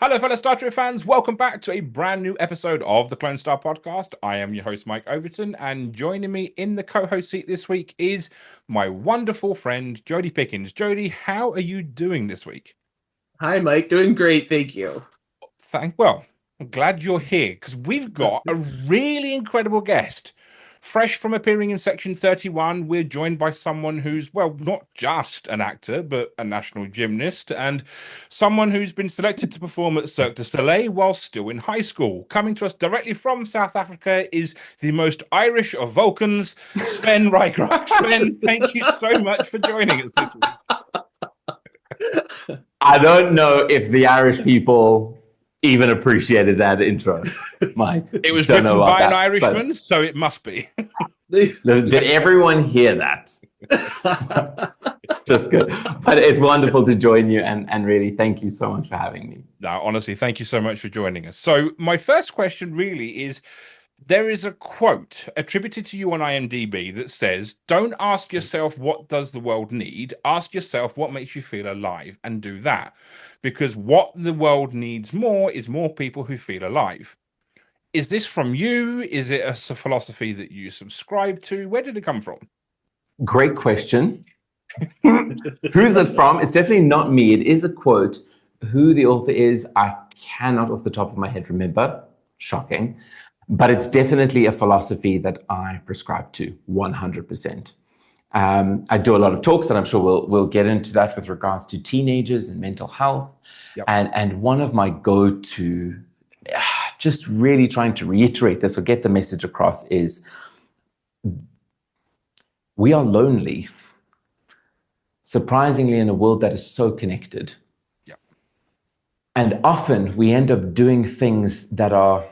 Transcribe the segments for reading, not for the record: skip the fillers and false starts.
Hello, fellow Star Trek fans. Welcome back to a brand new episode of the Clonestar podcast. I am your host, Mike Overton, and joining me in the co-host seat this week is my wonderful friend, Jodi Pickens. Jodi, how are you doing this week? Hi, Mike. Doing great. Thank you. Well, I'm glad you're here because we've got a really incredible guest. Fresh from appearing in Section 31, we're joined by someone who's, well, not just an actor, but a national gymnast and someone who's been selected to perform at Cirque du Soleil while still in high school. Coming to us directly from South Africa is the most Irish of Vulcans, Sven Ruygrok. Sven, thank you so much for joining us this week. I don't know if the Irish people even appreciated that intro, Mike. It was written by an Irishman, so it must be. Did everyone hear that? Just good. But it's wonderful to join you, and really thank you so much for having me. No, honestly, thank you so much for joining us. So my first question really is, there is a quote attributed to you on IMDb that says, don't ask yourself what does the world need, ask yourself what makes you feel alive and do that. Because what the world needs more is more people who feel alive. Is this from you? Is it a philosophy that you subscribe to? Where did it come from? Great question. Who's it from? It's definitely not me. It is a quote. Who the author is, I cannot off the top of my head remember. Shocking. But it's definitely a philosophy that I prescribe to 100%. I do a lot of talks, and I'm sure we'll get into that with regards to teenagers and mental health. Yep. And one of my go-to, just really trying to reiterate this or get the message across, is we are lonely, surprisingly, in a world that is so connected. Yep. And often we end up doing things that are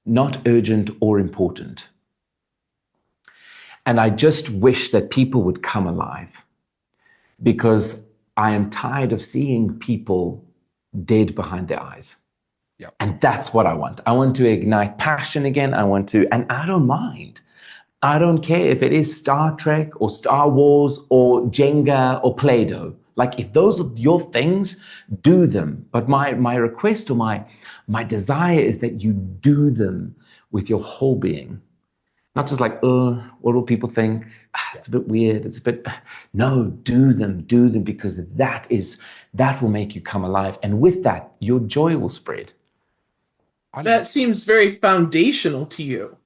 not urgent or important. And I just wish that people would come alive, because I am tired of seeing people dead behind their eyes. Yep. And that's what I want. I want to ignite passion again. And I don't mind. I don't care if it is Star Trek or Star Wars or Jenga or Play-Doh. Like, if those are your things, do them. But my request or my desire is that you do them with your whole being. Not just like, what will people think? It's a bit weird. It's a bit, no, do them, because that will make you come alive. And with that, your joy will spread. That seems very foundational to you.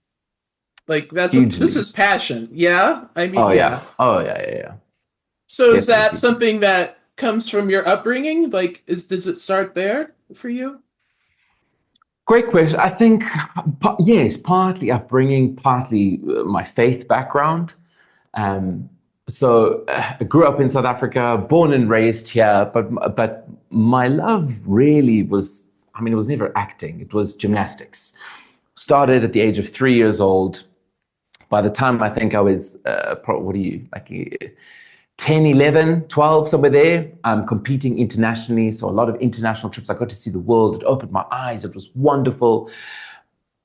Like, this is passion. Yeah? I mean, yeah. Oh, yeah. So is that something that comes from your upbringing? Like, does it start there for you? Great question. I think, yes, partly upbringing, partly my faith background. So I grew up in South Africa, born and raised here, but my love really was, it was never acting. It was gymnastics. Started at the age of 3 years old. By the time I think I was, 10, 11, 12, somewhere there. I'm competing internationally, so a lot of international trips. I got to see the world. It opened my eyes. It was wonderful.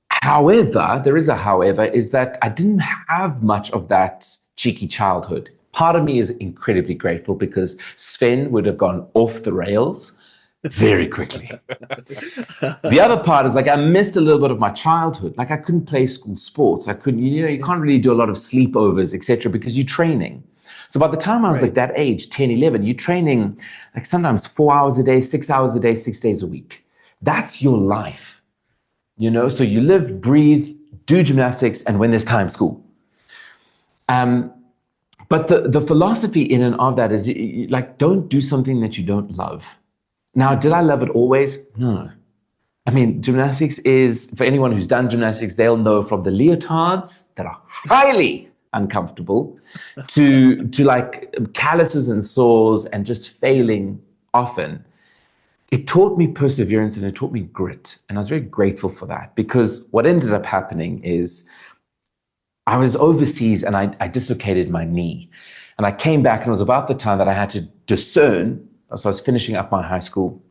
However, there is a however, is that I didn't have much of that cheeky childhood. Part of me is incredibly grateful, because Sven would have gone off the rails very quickly. The other part is, like, I missed a little bit of my childhood. Like, I couldn't play school sports. I couldn't, you can't really do a lot of sleepovers, etc., because you're training. So by the time I was like that age, 10, 11, you're training like sometimes 4 hours a day, 6 hours a day, 6 days a week. That's your life, So you live, breathe, do gymnastics, and when there's time, school. But the philosophy in and of that is, like, don't do something that you don't love. Now, did I love it always? No. Gymnastics is, for anyone who's done gymnastics, they'll know, from the leotards that are highly uncomfortable to like calluses and sores and just failing often. It taught me perseverance and it taught me grit. And I was very grateful for that, because what ended up happening is I was overseas and I dislocated my knee. And I came back, and it was about the time that I had to discern. So I was finishing up my high school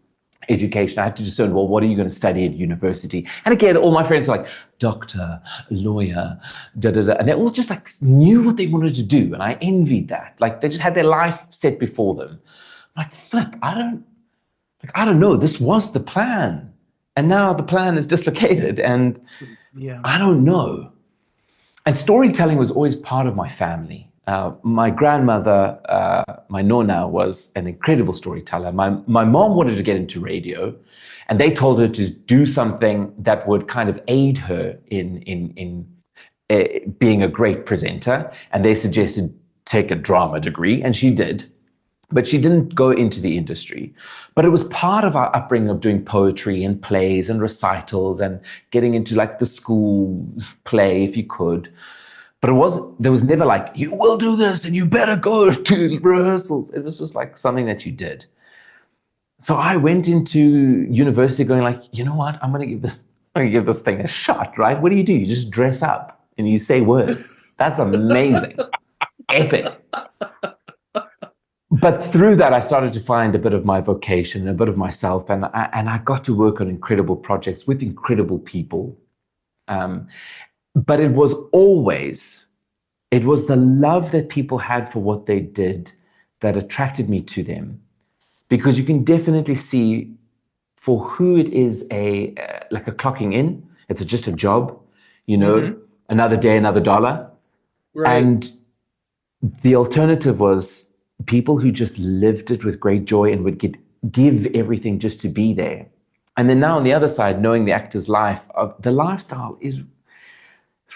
education. I had to discern, well, what are you going to study at university? And again, all my friends were like, doctor, lawyer, and they all just like knew what they wanted to do. And I envied that. Like, they just had their life set before them. I'm like, flip, I Like, I don't know, this was the plan. And now the plan is dislocated and I don't know. And storytelling was always part of my family. My grandmother, my nonna, was an incredible storyteller. My mom wanted to get into radio, and they told her to do something that would kind of aid her in being a great presenter. And they suggested take a drama degree, and she did. But she didn't go into the industry. But it was part of our upbringing of doing poetry and plays and recitals and getting into like the school play if you could. But there was never like, you will do this and you better go to rehearsals. It was just like something that you did. So I went into university going like, you know what? I'm going to give this thing a shot, right? What do? You just dress up and you say words. That's amazing. Epic. But through that, I started to find a bit of my vocation, a bit of myself, and I got to work on incredible projects with incredible people. But it was the love that people had for what they did that attracted me to them, because you can definitely see for who it is like a clocking in. It's just a job, another day, another dollar. Right. And the alternative was people who just lived it with great joy and would give everything just to be there. And then now on the other side, knowing the actor's life, the lifestyle is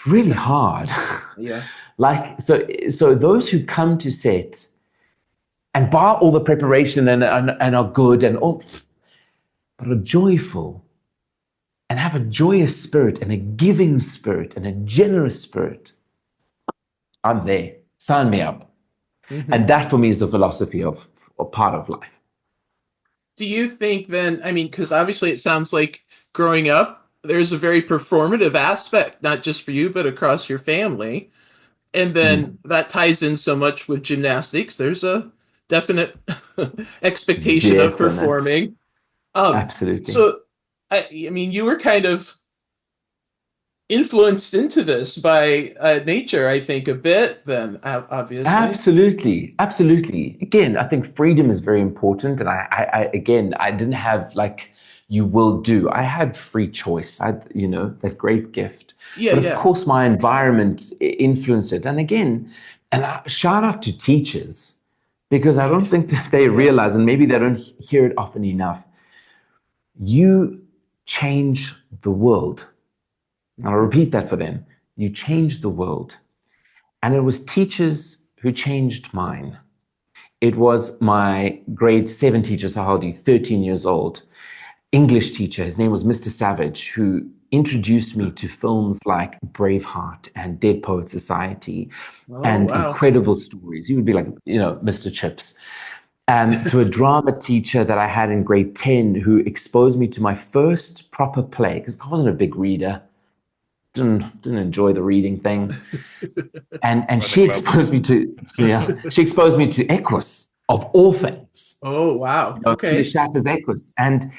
really hard. Yeah. Like, so those who come to set and bar all the preparation and are good and all, but are joyful and have a joyous spirit and a giving spirit and a generous spirit, I'm there. Sign me up. Mm-hmm. And that for me is the philosophy of part of life. Do you think then, I mean, because obviously it sounds like growing up, there's a very performative aspect, not just for you, but across your family. And then that ties in so much with gymnastics. There's a definite expectation of performing. Absolutely. So, I mean, you were kind of influenced into this by nature, I think, a bit then, obviously. Absolutely. Again, I think freedom is very important. And I didn't have like, you will do. I had free choice. I had, that great gift. Yeah, but of course, my environment influenced it. And again, shout out to teachers, because I don't think that they realize, and maybe they don't hear it often enough, you change the world. I'll repeat that for them. You changed the world. And it was teachers who changed mine. It was my grade 7 teacher, so how old are you? 13 years old. English teacher, his name was Mr. Savage, who introduced me to films like Braveheart and Dead Poets Society incredible stories. He would be like, Mr. Chips. And to a drama teacher that I had in grade 10 who exposed me to my first proper play, because I wasn't a big reader. Didn't enjoy the reading thing, and she exposed me to Equus of all things. Oh wow! Okay, Schaffer's Equus, and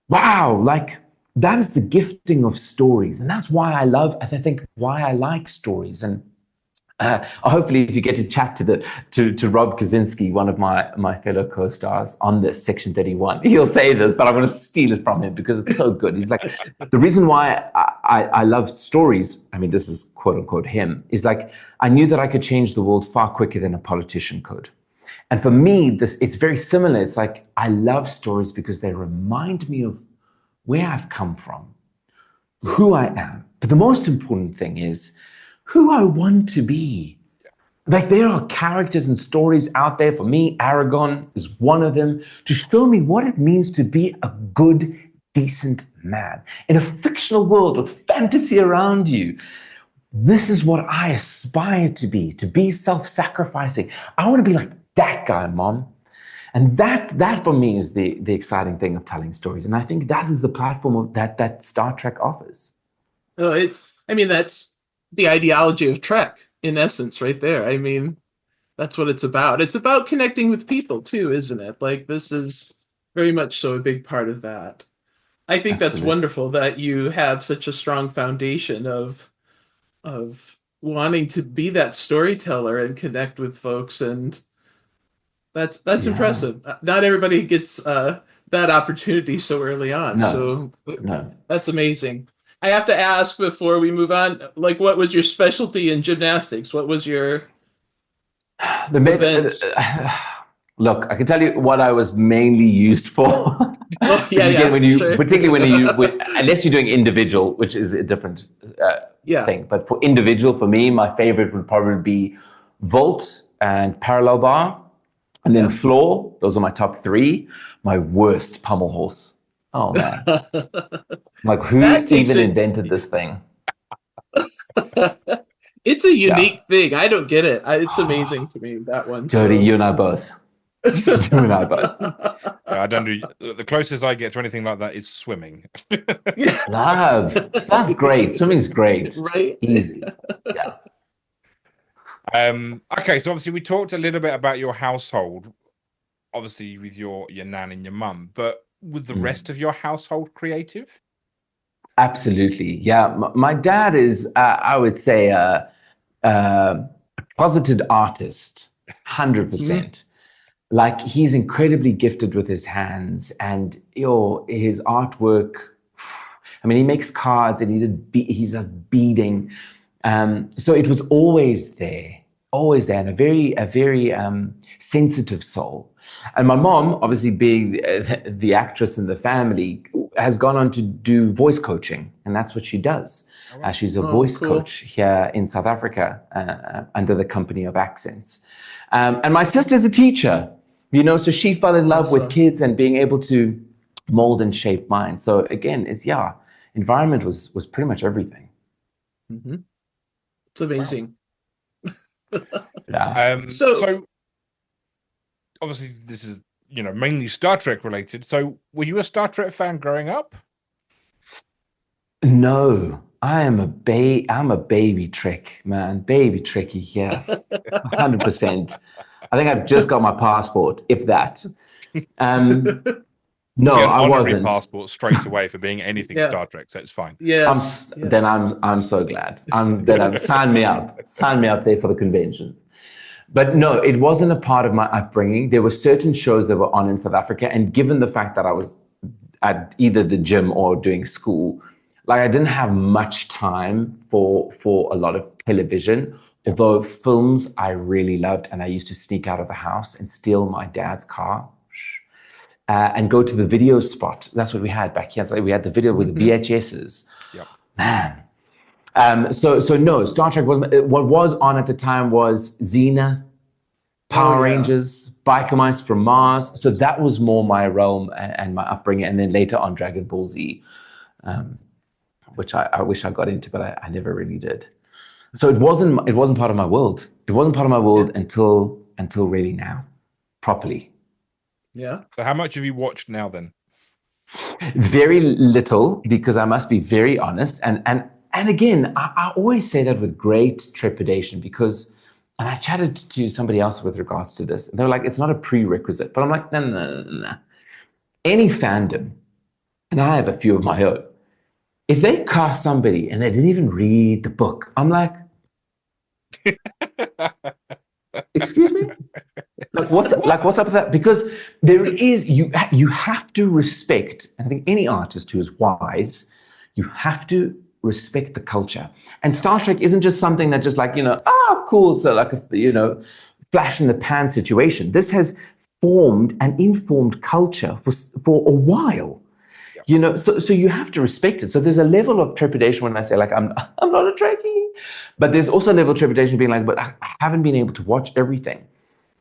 wow, like that is the gifting of stories, and that's why I like stories. And hopefully, if you get to chat to Rob Kaczynski, one of my fellow co-stars on this Section 31, he'll say this, but I'm going to steal it from him because it's so good. He's like, the reason why I love stories, I mean, this is quote unquote him, is like, I knew that I could change the world far quicker than a politician could. And for me, it's very similar. It's like, I love stories because they remind me of where I've come from, who I am. But the most important thing is who I want to be. Like, there are characters and stories out there. For me, Aragon is one of them, to show me what it means to be a good, decent man in a fictional world with fantasy around you. This is what I aspire to be self-sacrificing. I want to be like that guy, Mom. And that for me is the exciting thing of telling stories. And I think that is the platform of that Star Trek offers. Oh, that's the ideology of Trek, in essence, right there. I mean, that's what it's about. It's about connecting with people too, isn't it? Like, this is very much so a big part of that. I think That's wonderful that you have such a strong foundation of wanting to be that storyteller and connect with folks, and that's impressive. Not everybody gets that opportunity so early on. No. So No. that's amazing. I have to ask before we move on, like, what was your specialty in gymnastics? What was your events? Look, I can tell you what I was mainly used for. Oh, yeah, Again, sure. particularly unless you're doing individual, which is a different thing. But for individual, for me, my favorite would probably be vault and parallel bar, and then floor. Those are my top three. My worst, pommel horse. Oh man! Like, who even invented this thing? It's a unique thing. I don't get it. It's amazing to me, that one. Jodi, you and I both. You and I both. I don't do the closest I get to anything like that is swimming. Love. That's great. Swimming's great. Right? Easy. Yeah. Okay, so obviously we talked a little bit about your household, obviously with your nan and your mum, but with the rest of your household creative? Absolutely. Yeah. My dad is, I would say, a closeted artist, 100%. Like, he's incredibly gifted with his hands, and his artwork. I mean, he makes cards, and he does beading. So it was always there, and a very sensitive soul. And my mom, obviously being the actress in the family, has gone on to do voice coaching, and that's what she does. She's a voice coach here in South Africa under the company of Accents. And my sister's a teacher, so she fell in love with kids and being able to mold and shape minds. So again, environment was pretty much everything. Mm-hmm. It's amazing. Wow. Yeah. So obviously this is, mainly Star Trek related. So were you a Star Trek fan growing up? No, I'm a baby Trek, man. Baby Trekkie here. 100%. I think I've just got my passport, if that. No, I wasn't. Passport straight away for being anything Star Trek, so it's fine. Yes. Then I'm so glad. Sign me up. Sign me up there for the convention. But no, it wasn't a part of my upbringing. There were certain shows that were on in South Africa, and given the fact that I was at either the gym or doing school, like, I didn't have much time for a lot of television. Although films I really loved, and I used to sneak out of the house and steal my dad's car and go to the video spot. That's what we had back here. So we had the video with the VHSs. Yep. Man. So no, Star Trek wasn't. What was on at the time was Xena, Power Rangers, Biker Mice from Mars. So that was more my realm and my upbringing. And then later on, Dragon Ball Z, which I wish I got into, but I never really did. So it wasn't part of my world. It wasn't part of my world until really now, properly. Yeah. So how much have you watched now then? Very little, because I must be very honest. And again, I always say that with great trepidation, because, and I chatted to somebody else with regards to this. They were like, it's not a prerequisite. But I'm like, no. Any fandom, and I have a few of my own, if they cast somebody and they didn't even read the book, I'm like, excuse me? What's up with that? Because there is, you have to respect, and I think any artist who is wise, you have to respect the culture. And Star Trek isn't just something that just like, cool, so like a, flash in the pan situation. This has formed and informed culture for a while. So you have to respect it. So there's a level of trepidation when I say, like, I'm not a Trekkie, but there's also a level of trepidation being like, but I haven't been able to watch everything.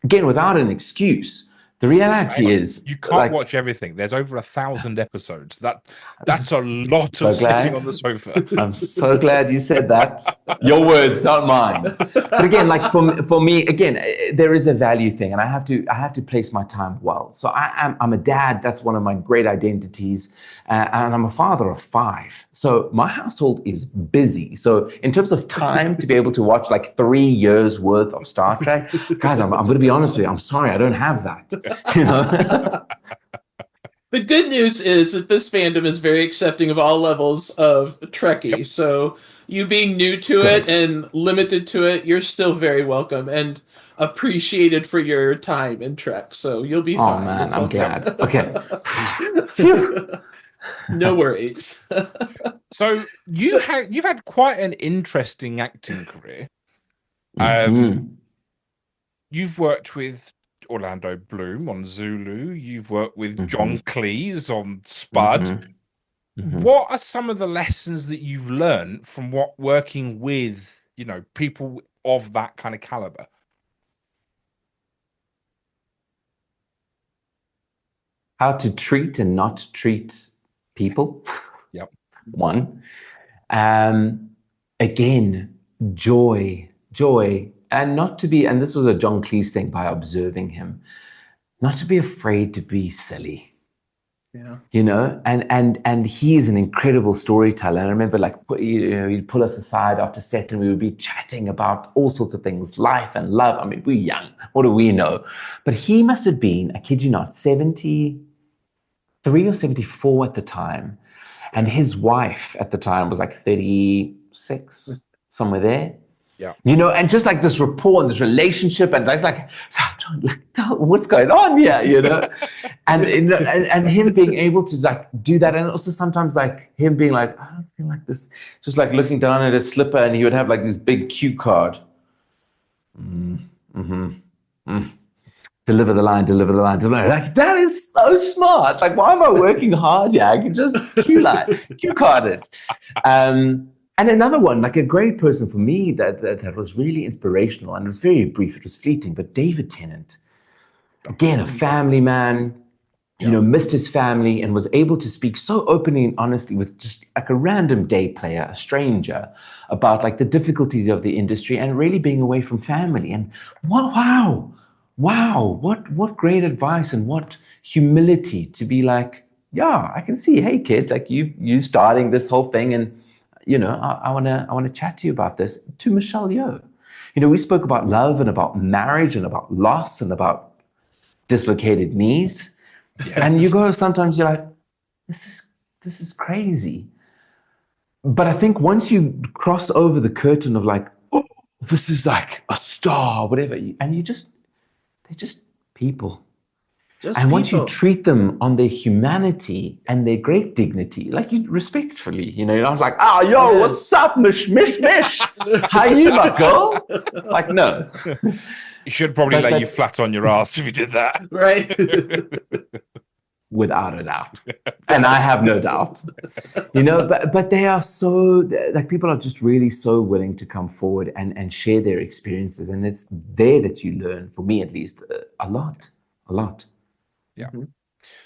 Again, without an excuse. The reality is, you can't watch everything. There's over 1,000 episodes. That's a lot of sitting on the sofa. I'm so glad you said that. Your words, not mine. But again, like for me, again, there is a value thing, and I have to place my time well. So I'm a dad. That's one of my great identities, and I'm a father of 5. So my household is busy. So in terms of time to be able to watch like 3 years worth of Star Trek, guys, I'm going to be honest with you. I'm sorry, I don't have that. But The good news is that this fandom is very accepting of all levels of Trekkie. So you being new to it Good. and limited to it, you're still very welcome and appreciated for your time in Trek. So you'll be Oh fine. man, It's I'm okay. glad. Okay. Phew. No worries. So So, you've had quite an interesting acting career. Mhm. You've worked with Orlando Bloom on Zulu. You've worked with John Mhm. Cleese on Spud. Mhm. Mhm. What are some of the lessons that you've learned from working with, people of that kind of caliber? How to treat and not treat people. Yep. One. Um, Again, joy, and not to be, and this was a John Cleese thing by observing him, not to be afraid to be silly. yeah. And he is an incredible storyteller. And I remember, like, he'd pull us aside after set and we would be chatting about all sorts of things, life and love. I mean, we're young. What do we know? But he must have been, I kid you not, 73 or 74 at the time. And his wife at the time was like 36, somewhere there. Yeah. And just like this rapport and this relationship, and like what's going on here, and him being able to like do that, and also sometimes like him being like, I don't feel like this, just like looking down at his slipper, and he would have like this big cue card. Deliver the line. Like, that is so smart. Like, why am I working hard? Yeah, I can just cue card it. And another one, like a great person for me that was really inspirational, and it was very brief, it was fleeting, but David Tennant, again, a family man, missed his family and was able to speak so openly and honestly with just like a random day player, a stranger, about like the difficulties of the industry and really being away from family. And wow, what great advice and what humility to be like, yeah, I can see, hey kid, like you starting this whole thing, and I wanna chat to you about this. To Michelle Yeoh. We spoke about love and about marriage and about loss and about dislocated knees. Yeah. And you go, sometimes you're like, this is crazy. But I think once you cross over the curtain of like, oh, this is like a star, whatever, and they're just people. And once you treat them on their humanity and their great dignity, like you respectfully, you're not like, yo, what's up, mish? How you, my girl? Like, no. You should probably lay you flat on your ass if you did that. Right. Without a doubt. And I have no doubt. But they are so, like, people are just really so willing to come forward and share their experiences. And it's there that you learn, for me at least, a lot. Yeah.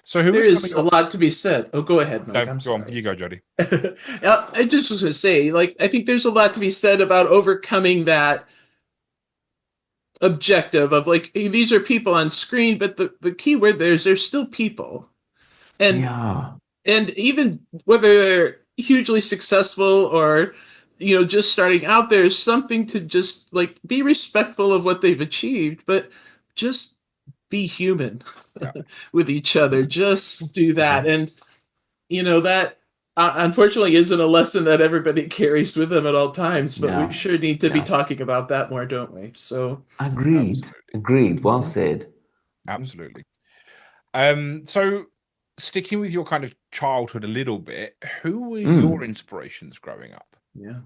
So there is a lot to be said. Oh, go ahead, Mike. No, go on. You go, Jodi. I just was going to say, like, I think there's a lot to be said about overcoming that objective of like, hey, these are people on screen, but the key word there is they're still people. And even whether they're hugely successful or just starting out, there's something to just like be respectful of what they've achieved, but just be human with each other. Just do that. And that unfortunately isn't a lesson that everybody carries with them at all times, but we sure need to be talking about that more, don't we? So agreed. Well said. Absolutely. So sticking with your kind of childhood a little bit, who were your inspirations growing up? Yeah.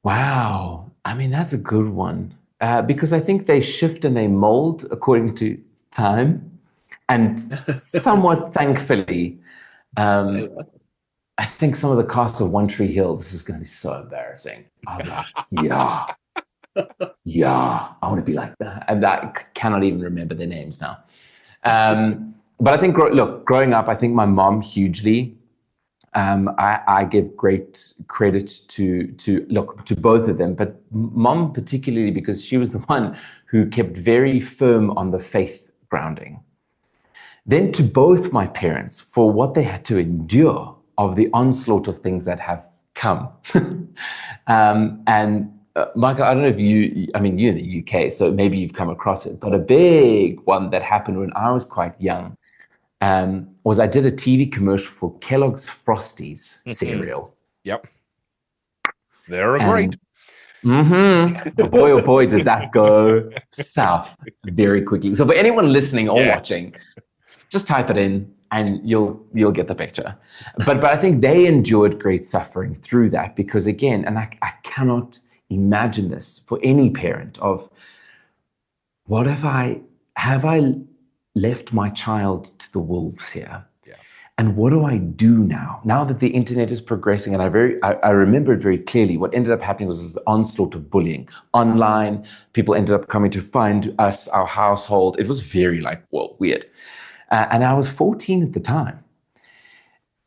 Wow. I mean, that's a good one. Because I think they shift and they mold according to time. And somewhat thankfully, I think some of the cast of One Tree Hill, this is going to be so embarrassing. I was like, yeah, I want to be like that. And I cannot even remember their names now. But I think, growing up, I think my mom hugely, I give great credit to both of them, but mom particularly because she was the one who kept very firm on the faith grounding. Then to both my parents for what they had to endure of the onslaught of things that have come. And Michael, I don't know if you're in the UK, so maybe you've come across it, but a big one that happened when I was quite young was I did a TV commercial for Kellogg's Frosties cereal. Yep. They're great. Oh boy, did that go south very quickly. So for anyone listening or watching, just type it in and you'll get the picture. But I think they endured great suffering through that, because again, and I cannot imagine this for any parent of, what if have I left my child to the wolves here? And what do I do now that the internet is progressing? And I remember it very clearly. What ended up happening was this onslaught of bullying online. People ended up coming to find us, our household. It was very weird. And I was 14 at the time.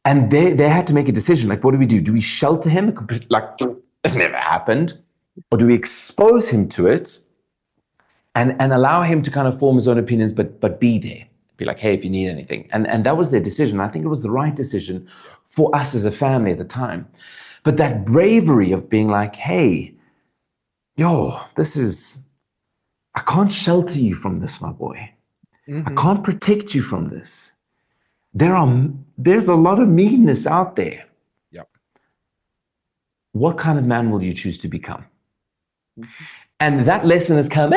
And they had to make a decision. Like, what do we do? Do we shelter him? Like, it never happened. Or do we expose him to it and allow him to kind of form his own opinions, but be there? Be like, hey, if you need anything. And that was their decision. I think it was the right decision for us as a family at the time. But that bravery of being like, hey, I can't shelter you from this, my boy. I can't protect you from this. There's a lot of meanness out there. Yep. What kind of man will you choose to become? And that lesson has come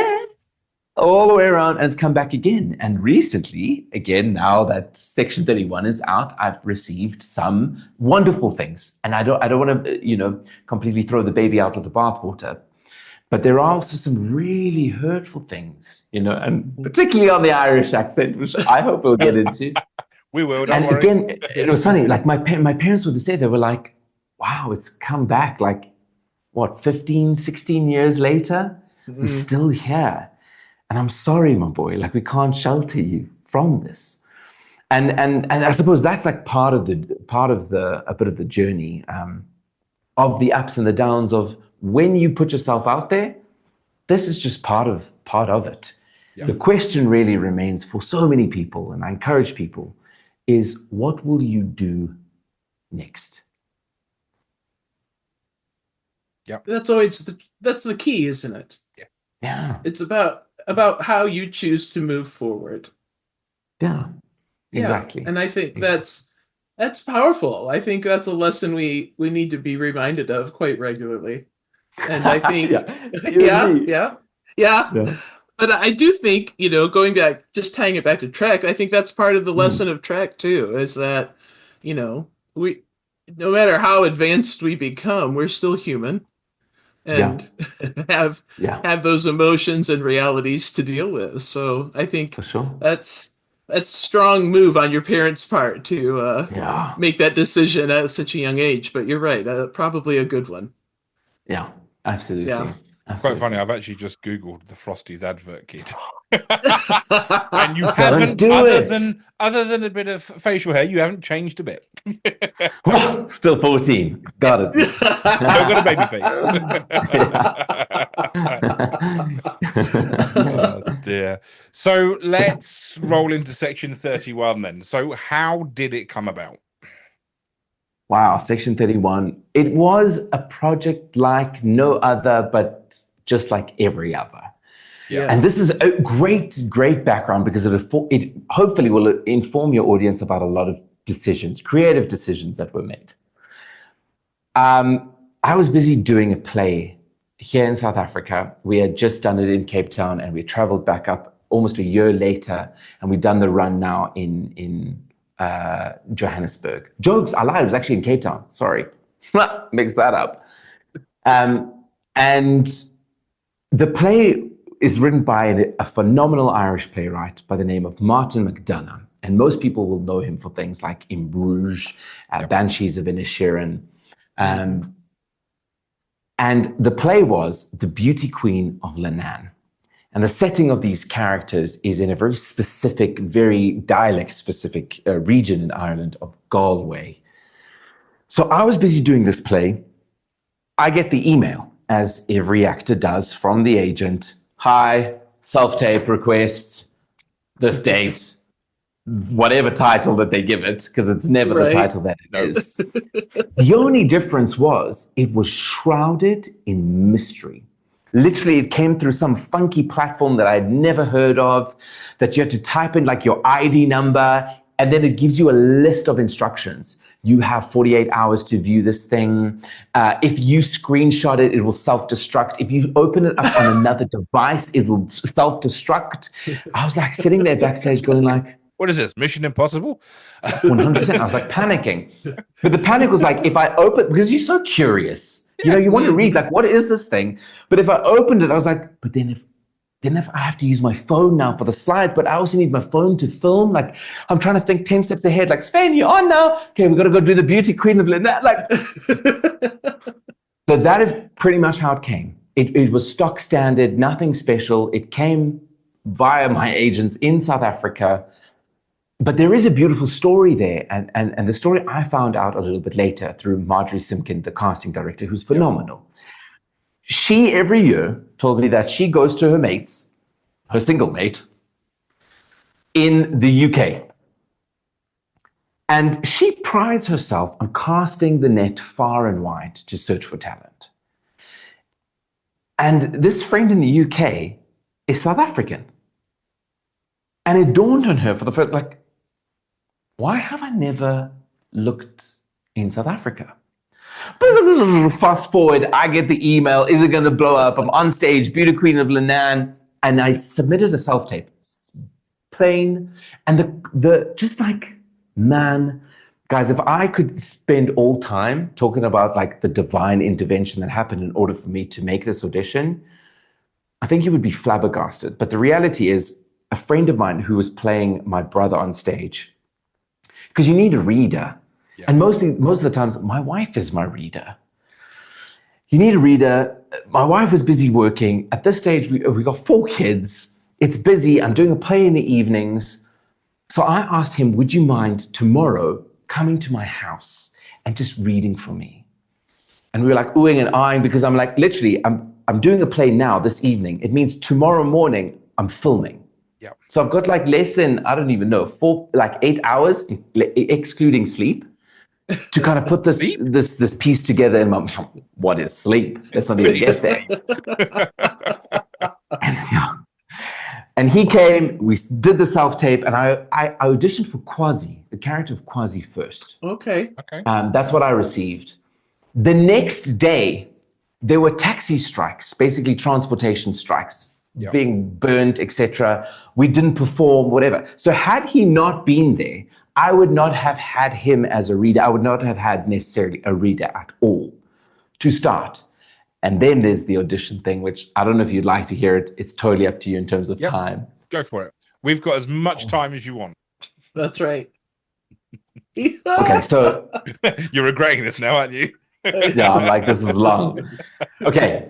all the way around, and it's come back again. And recently, again, now that Section 31 is out, I've received some wonderful things. And I don't want to, completely throw the baby out with the bathwater. But there are also some really hurtful things, and particularly on the Irish accent, which I hope we'll get into. We will, don't worry. Again, it was funny. Like my parents would say, they were like, wow, it's come back. Like, 15, 16 years later, we're still here. And I'm sorry, my boy, like we can't shelter you from this. And I suppose that's like part of a bit of the journey of the ups and the downs of when you put yourself out there. This is just part of it. Yeah. The question really remains for so many people, and I encourage people, is what will you do next? Yeah, that's always that's the key, isn't it? Yeah. It's about how you choose to move forward. Yeah, exactly. Yeah. And I think that's powerful. I think that's a lesson we need to be reminded of quite regularly. And I think, yeah. But I do think, going back, just tying it back to Trek, I think that's part of the lesson of Trek too, is that, we, no matter how advanced we become, we're still human. And have those emotions and realities to deal with. So I think for sure that's a strong move on your parents' part to make that decision at such a young age. But you're right, probably a good one. Yeah, absolutely. Yeah. Quite funny. I've actually just Googled the Frosties advert kit. And you haven't, other than a bit of facial hair, you haven't changed a bit. Well, still 14. Got it. I've got a baby face. Oh dear. So let's roll into Section 31 then. So how did it come about? Wow, Section 31. It was a project like no other, but just like every other. Yeah. And this is a great background, because it hopefully will inform your audience about a lot of creative decisions that were made. I was busy doing a play here in South Africa. We had just done it in Cape Town, and we traveled back up almost a year later, and we've done the run now in Johannesburg. Jokes, I lied, it was actually in Cape Town. Sorry. Mixed that up. And the play is written by a phenomenal Irish playwright by the name of Martin McDonagh. And most people will know him for things like In Bruges, Banshees of Inisherin. And the play was The Beauty Queen of Leenane. And the setting of these characters is in a very specific, very dialect-specific region in Ireland of Galway. So I was busy doing this play. I get the email, as every actor does, from the agent. Hi, self-tape requests, this date, whatever title that they give it, because it's never the title that it is. The only difference was it was shrouded in mystery. Literally, it came through some funky platform that I had never heard of, that you had to type in like your ID number and then it gives you a list of instructions. You have 48 hours to view this thing. If you screenshot it, it will self-destruct. If you open it up on another device, it will self-destruct. I was like sitting there backstage going like, what is this, Mission Impossible? 100%. I was like panicking. But the panic was like, if I open, because you're so curious, you know, you want to read like, what is this thing? But if I opened it, I was like, but then if I have to use my phone now for the slides, but I also need my phone to film. Like, I'm trying to think 10 steps ahead. Like, Sven, you're on now. Okay, we got to go do the beauty queen of Lynette. Like, so that is pretty much how it came. It was stock standard, nothing special. It came via my agents in South Africa. But there is a beautiful story there. And the story I found out a little bit later through Marjorie Simkin, the casting director, who's phenomenal. She every year told me that she goes to her mates, her single mate, in the UK. And she prides herself on casting the net far and wide to search for talent. And this friend in the UK is South African. And it dawned on her for the first, like, why have I never looked in South Africa? Fast forward, I get the email, is it going to blow up? I'm on stage, Beauty Queen of Lenan, and I submitted a self-tape. Plain, and the just like, man, guys, if I could spend all time talking about like the divine intervention that happened in order for me to make this audition, I think you would be flabbergasted. But the reality is, a friend of mine who was playing my brother on stage, because you need a reader. Yeah. And most of the times, my wife is my reader. You need a reader. My wife was busy working. At this stage, we got 4 kids. It's busy. I'm doing a play in the evenings. So I asked him, would you mind tomorrow coming to my house and just reading for me? And we were like oohing and ahhing because I'm like, literally, I'm doing a play now this evening. It means tomorrow morning, I'm filming. Yep. So I've got like less than, I don't even know, 8 hours, excluding sleep, to kind of put this piece together in my, what is sleep? Let's not even get there. And he came, we did the self-tape, and I auditioned for Quasi, the character of Quasi first. Okay. That's what I received. The next day, there were taxi strikes, basically transportation strikes, being burnt, etc. We didn't perform, whatever. So had he not been there, I would not have had him as a reader. I would not have had necessarily a reader at all to start. And then there's the audition thing, which I don't know if you'd like to hear it. It's totally up to you in terms of time. Go for it. We've got as much time as you want. That's right. Okay, so... You're regretting this now, aren't you? Yeah, I'm like, this is long. Okay.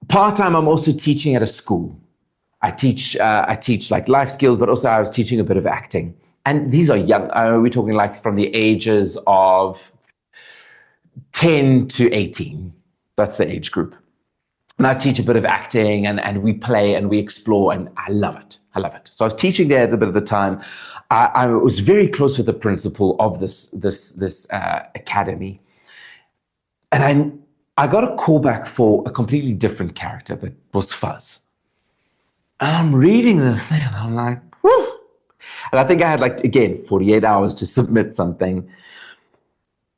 Part-time, I'm also teaching at a school. I teach like life skills, but also I was teaching a bit of acting. And these are young. We're talking like from the ages of 10 to 18. That's the age group. And I teach a bit of acting and we play and we explore, and I love it. I love it. So I was teaching there at a bit of the time. I was very close with the principal of this academy. And I got a call back for a completely different character that was Fuzz. And I'm reading this thing and I'm like, whew. And I think I had like, again, 48 hours to submit something.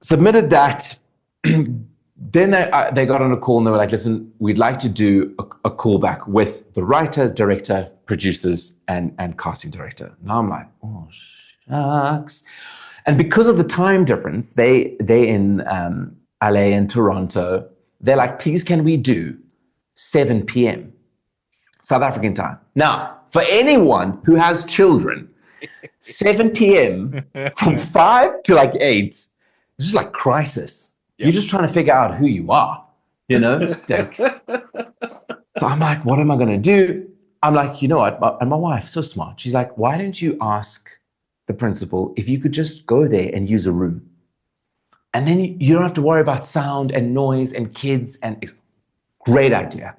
Submitted that. Then they got on a call and they were like, listen, we'd like to do a callback with the writer, director, producers, and casting director. And I'm like, oh, shucks. And because of the time difference, they in LA and Toronto, they're like, please, can we do 7 p.m. South African time? Now, for anyone who has children, 7 p.m. from 5 to like 8, it's just like crisis. Yep. You're just trying to figure out who you are, you know? So I'm like, what am I going to do? I'm like, you know what? And my wife's so smart. She's like, why don't you ask the principal if you could just go there and use a room? And then you don't have to worry about sound and noise and kids. And great idea.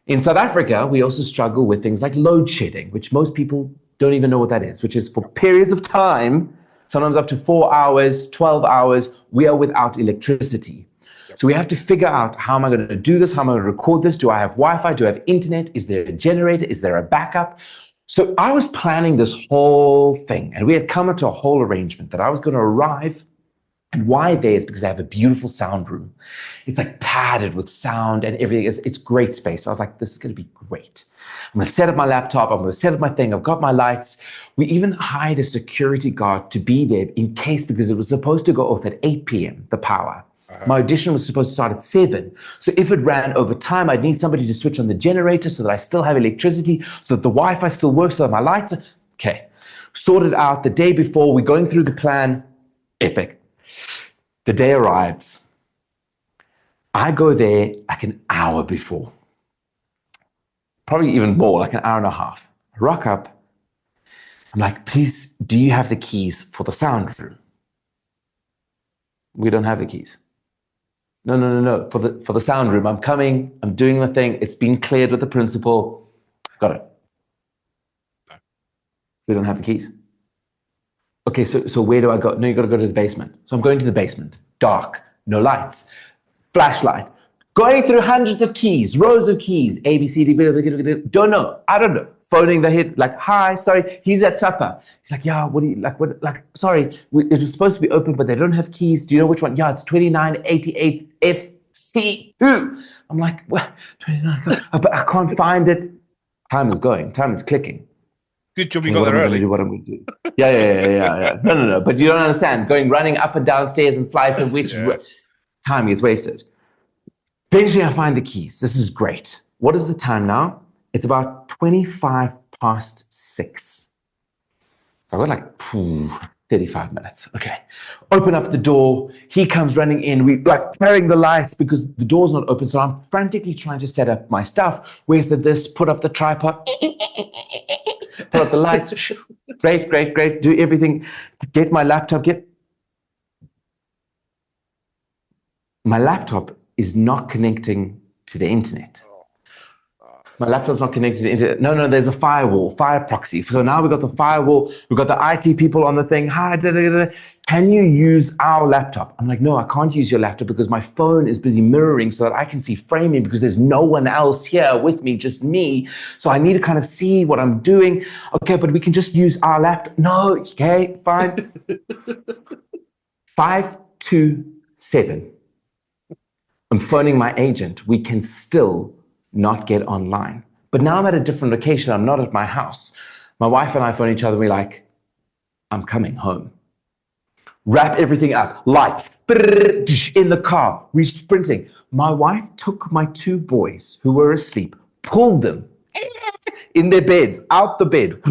In South Africa, we also struggle with things like load shedding, which most people don't even know what that is, which is for periods of time, sometimes up to 4 hours, 12 hours, we are without electricity. So we have to figure out, how am I going to do this? How am I going to record this? Do I have Wi-Fi? Do I have internet? Is there a generator? Is there a backup? So I was planning this whole thing, and we had come into a whole arrangement that I was going to arrive. And why there is because they have a beautiful sound room. It's like padded with sound and everything. It's great space. I was like, this is going to be great. I'm going to set up my laptop. I'm going to set up my thing. I've got my lights. We even hired a security guard to be there in case, because it was supposed to go off at 8 p.m., the power. My audition was supposed to start at 7. So if it ran over time, I'd need somebody to switch on the generator so that I still have electricity, so that the Wi-Fi still works, so that my lights are... Okay. Sorted out the day before. We're going through the plan. Epic. The day arrives. I go there like an hour before. Probably even more, like an hour and a half. I rock up. I'm like, please, do you have the keys for the sound room? We don't have the keys. No. For the sound room, I'm coming. I'm doing my thing. It's been cleared with the principal. Got it. We don't have the keys. Okay, so where do I go? No, you got to go to the basement. So I'm going to the basement. Dark, no lights, flashlight. Going through hundreds of keys, rows of keys. A, B, C, D, don't know. I don't know. Phoning the head, like, hi, sorry, he's at supper. He's like, yeah, what do you, like, sorry, it was supposed to be open, but they don't have keys. Do you know which one? Yeah, it's 2988 FC2. I'm like, what? 29, but I can't find it. Time is going, time is clicking. Good job you got there early. What I'm going to do. Yeah. No. But you don't understand. Running up and down stairs and flights of which time gets wasted. Eventually, I find the keys. This is great. What is the time now? It's about 25 past 6. So I've got like 35 minutes. Okay. Open up the door. He comes running in. We like carrying the lights because the door's not open. So I'm frantically trying to set up my stuff. Where's this? Put up the tripod. Put up the lights. Great. Do everything. Get my laptop. My laptop is not connecting to the internet. My laptop's not connected to the internet. No, there's a firewall, fire proxy. So now we've got the firewall. We've got the IT people on the thing. Hi, can you use our laptop? I'm like, no, I can't use your laptop because my phone is busy mirroring so that I can see framing because there's no one else here with me, just me. So I need to kind of see what I'm doing. Okay, but we can just use our laptop. No, okay, fine. 527. I'm phoning my agent. We can still not get online. But now I'm at a different location. I'm not at my house. My wife and I phone each other. We're like, I'm coming home. Wrap everything up. Lights. In the car. We're sprinting. My wife took my 2 boys who were asleep, pulled them in their beds, out the bed.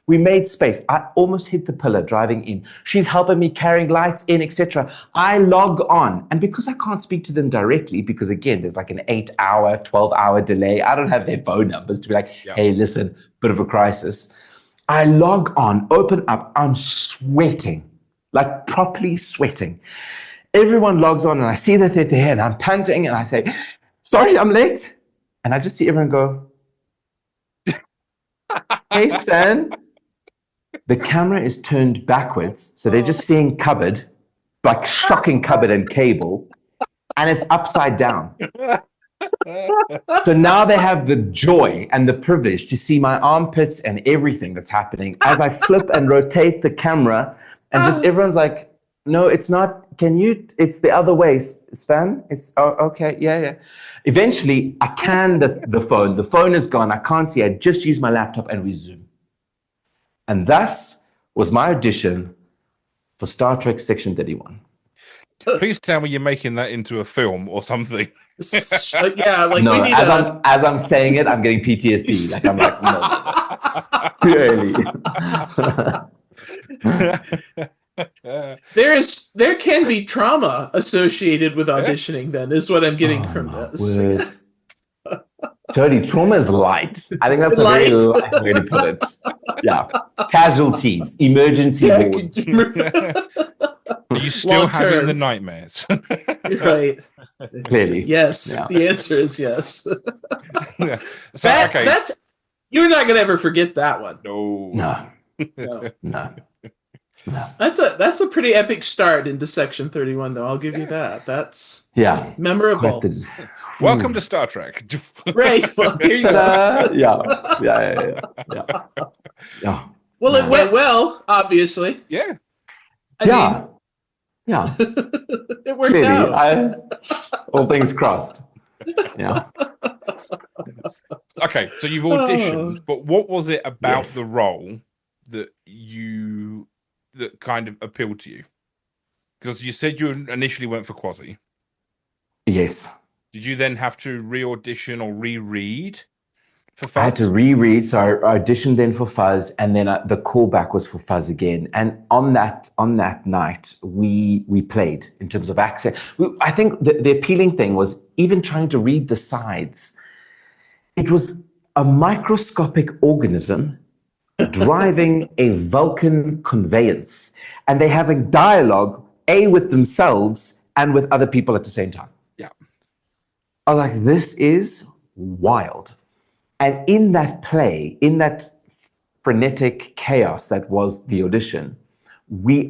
We made space. I almost hit the pillar driving in. She's helping me carrying lights in, etc. I log on. And because I can't speak to them directly, because again, there's like an 8-hour, 12-hour delay. I don't have their phone numbers to be like, hey, listen, bit of a crisis. I log on, open up. I'm sweating, like properly sweating. Everyone logs on and I see that they're there and I'm panting and I say, sorry, I'm late. And I just see everyone go, hey, Sven. The camera is turned backwards. So they're just seeing cupboard, like shocking cupboard and cable, and it's upside down. So now they have the joy and the privilege to see my armpits and everything that's happening as I flip and rotate the camera. And just everyone's like, no, it's not. It's the other way, Sven. It's, okay, yeah. Eventually, I can the phone. The phone is gone. I can't see. I just use my laptop and we Zoom. And thus was my audition for Star Trek Section 31. Please tell me you're making that into a film or something. Yeah, like no, we need as I'm saying it, I'm getting PTSD. Like I'm like, no, too early. There can be trauma associated with auditioning. Then is what I'm getting from this. Jodi, trauma is light. I think that's a very light way to put it. Yeah, casualties, emergency wards. Are you still having the nightmares? Right. Clearly. Yes. Yeah. The answer is yes. Yeah. So, that's you're not gonna ever forget that one. No. That's a pretty epic start into Section 31, though. I'll give you that. That's memorable. Welcome to Star Trek. Right. Well, here you go. Yeah. Well, it went well, obviously. Yeah. I Yeah. it worked Clearly, out. all things crossed. Yeah. Okay, so you've auditioned, but what was it about Yes. the role that kind of appealed to you? Because you said you initially went for Quasi. Yes. Did you then have to re-audition or reread for Fuzz? I had to reread, so I auditioned then for Fuzz, and then the callback was for Fuzz again. And on that night, we played in terms of accent. I think the appealing thing was even trying to read the sides. It was a microscopic organism driving a Vulcan conveyance, and they having dialogue, with themselves and with other people at the same time. Yeah. I was like, this is wild. And in that play, in that frenetic chaos that was the audition,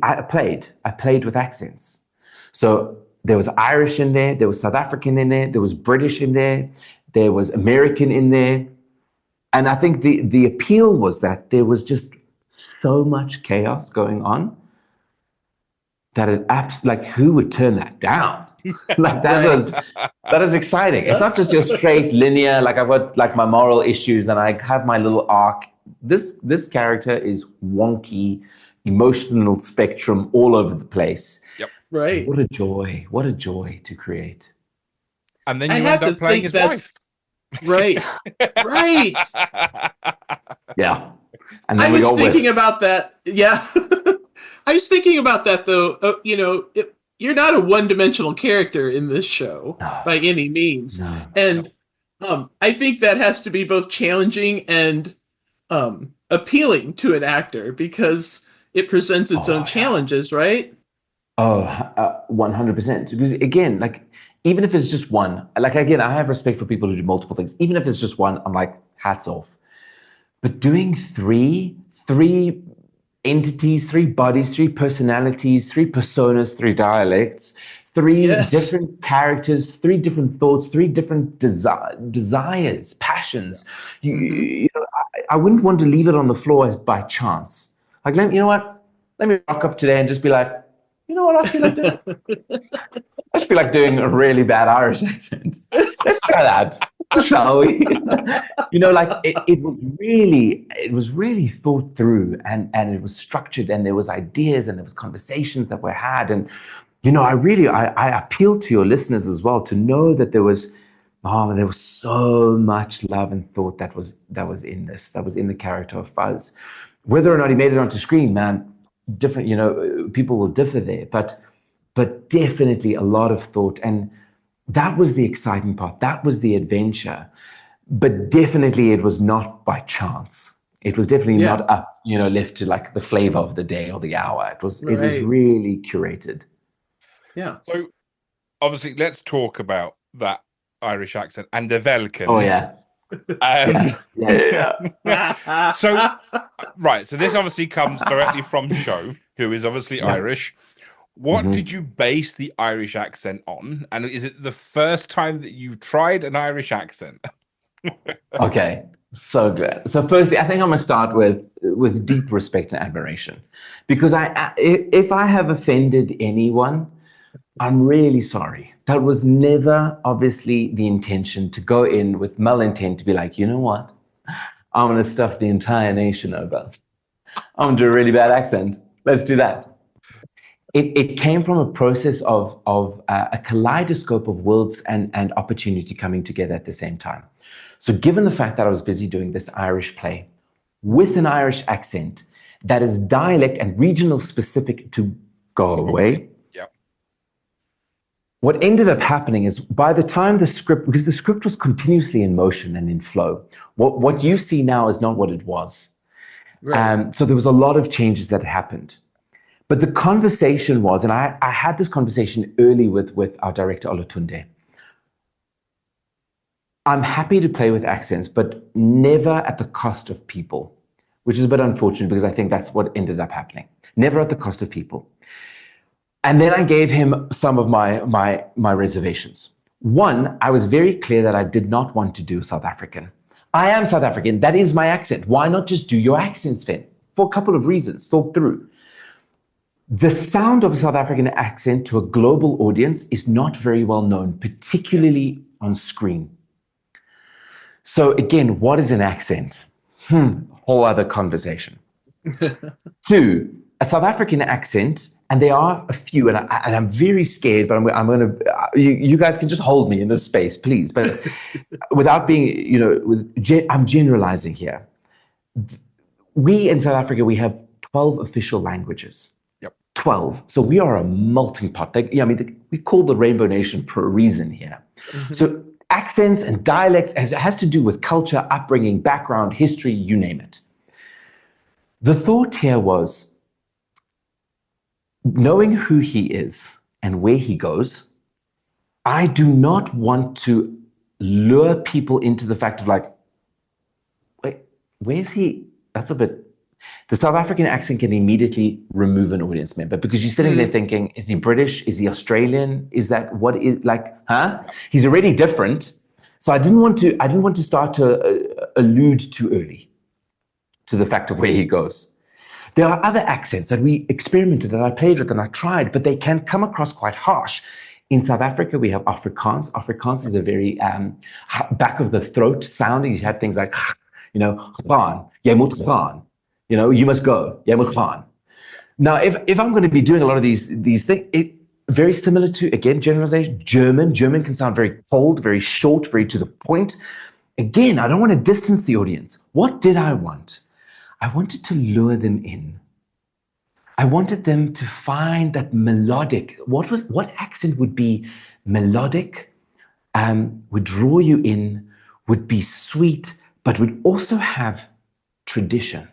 I played with accents. So there was Irish in there was South African in there was British in there was American in there. And I think the appeal was that there was just so much chaos going on that who would turn that down? Like that is exciting. It's not just your straight linear, like I've got like my moral issues and I have my little arc. This character is wonky, emotional spectrum all over the place. Yep. Right. What a joy to create. And then you end up playing his wife. Right. Right. Yeah. And then I was thinking about that. Yeah. I was thinking about that though. You're not a one-dimensional character in this show by any means. No. And I think that has to be both challenging and appealing to an actor because it presents its own challenges, right? 100%. Because again, like, even if it's just one, like, again, I have respect for people who do multiple things. Even if it's just one, I'm like, hats off. But doing three entities, 3 bodies, 3 personalities, 3 personas, 3 dialects, 3 different characters, 3 different thoughts, 3 different desires, passions. You know, I wouldn't want to leave it on the floor as by chance. Like, you know what? Let me rock up today and just be like, you know what I feel like doing? I just feel like doing a really bad Irish accent. Let's try that, shall we? You know, like it was really thought through and it was structured and there was ideas and there was conversations that were had. And, you know, I appeal to your listeners as well to know that there was so much love and thought that was in the character of Fuzz. Whether or not he made it onto screen, man, different, you know, people will differ there, but definitely a lot of thought. And that was the exciting part. That was the adventure. But definitely it was not by chance. It was definitely not up, you know, left to like the flavor of the day or the hour. It was really curated. Yeah. So obviously let's talk about that Irish accent and the Velkins. Oh yeah. So right, so this obviously comes directly from Show, who is obviously Irish. What did you base the Irish accent on? And is it the first time that you've tried an Irish accent? Okay, so good. So firstly, I think I'm gonna start with deep respect and admiration, because if I have offended anyone, I'm really sorry. That was never obviously the intention to go in with malintent to be like, you know what? I'm gonna stuff the entire nation over. I'm gonna do a really bad accent. Let's do that. It came from a process of a kaleidoscope of worlds and opportunity coming together at the same time. So given the fact that I was busy doing this Irish play with an Irish accent that is dialect and regional specific to Galway, what ended up happening is by the time because the script was continuously in motion and in flow, what you see now is not what it was. Right. So there was a lot of changes that happened. But the conversation was, and I had this conversation early with our director, Olatunde. I'm happy to play with accents, but never at the cost of people, which is a bit unfortunate because I think that's what ended up happening. Never at the cost of people. And then I gave him some of my reservations. One, I was very clear that I did not want to do South African. I am South African. That is my accent. Why not just do your accent, Sven? For a couple of reasons. Thought through. The sound of a South African accent to a global audience is not very well known, particularly on screen. So again, what is an accent? Whole other conversation. Two, a South African accent, and there are a few, and I'm very scared, but I'm going to, you guys can just hold me in this space, please. But without being, I'm generalizing here. We in South Africa, we have 12 official languages. 12. So we are a melting pot. We call the Rainbow Nation for a reason here. Mm-hmm. So accents and dialects has to do with culture, upbringing, background, history, you name it. The thought here was, knowing who he is and where he goes, I do not want to lure people into the fact of like, wait, where's he? That's a bit... The South African accent can immediately remove an audience member because you're sitting there thinking, is he British? Is he Australian? Is that what is like, huh? He's already different. So I didn't want to start to allude too early to the fact of where he goes. There are other accents that we experimented, that I played with and I tried, but they can come across quite harsh. In South Africa, we have Afrikaans. Afrikaans is a very back of the throat sounding. You have things like, gaan, jy moet gaan. You must go. Jy moet gaan. Now, if I'm going to be doing a lot of these things, very similar to, again, generalization, German. German can sound very cold, very short, very to the point. Again, I don't want to distance the audience. What did I want? I wanted to lure them in. I wanted them to find that melodic, what accent would be melodic, would draw you in, would be sweet, but would also have tradition.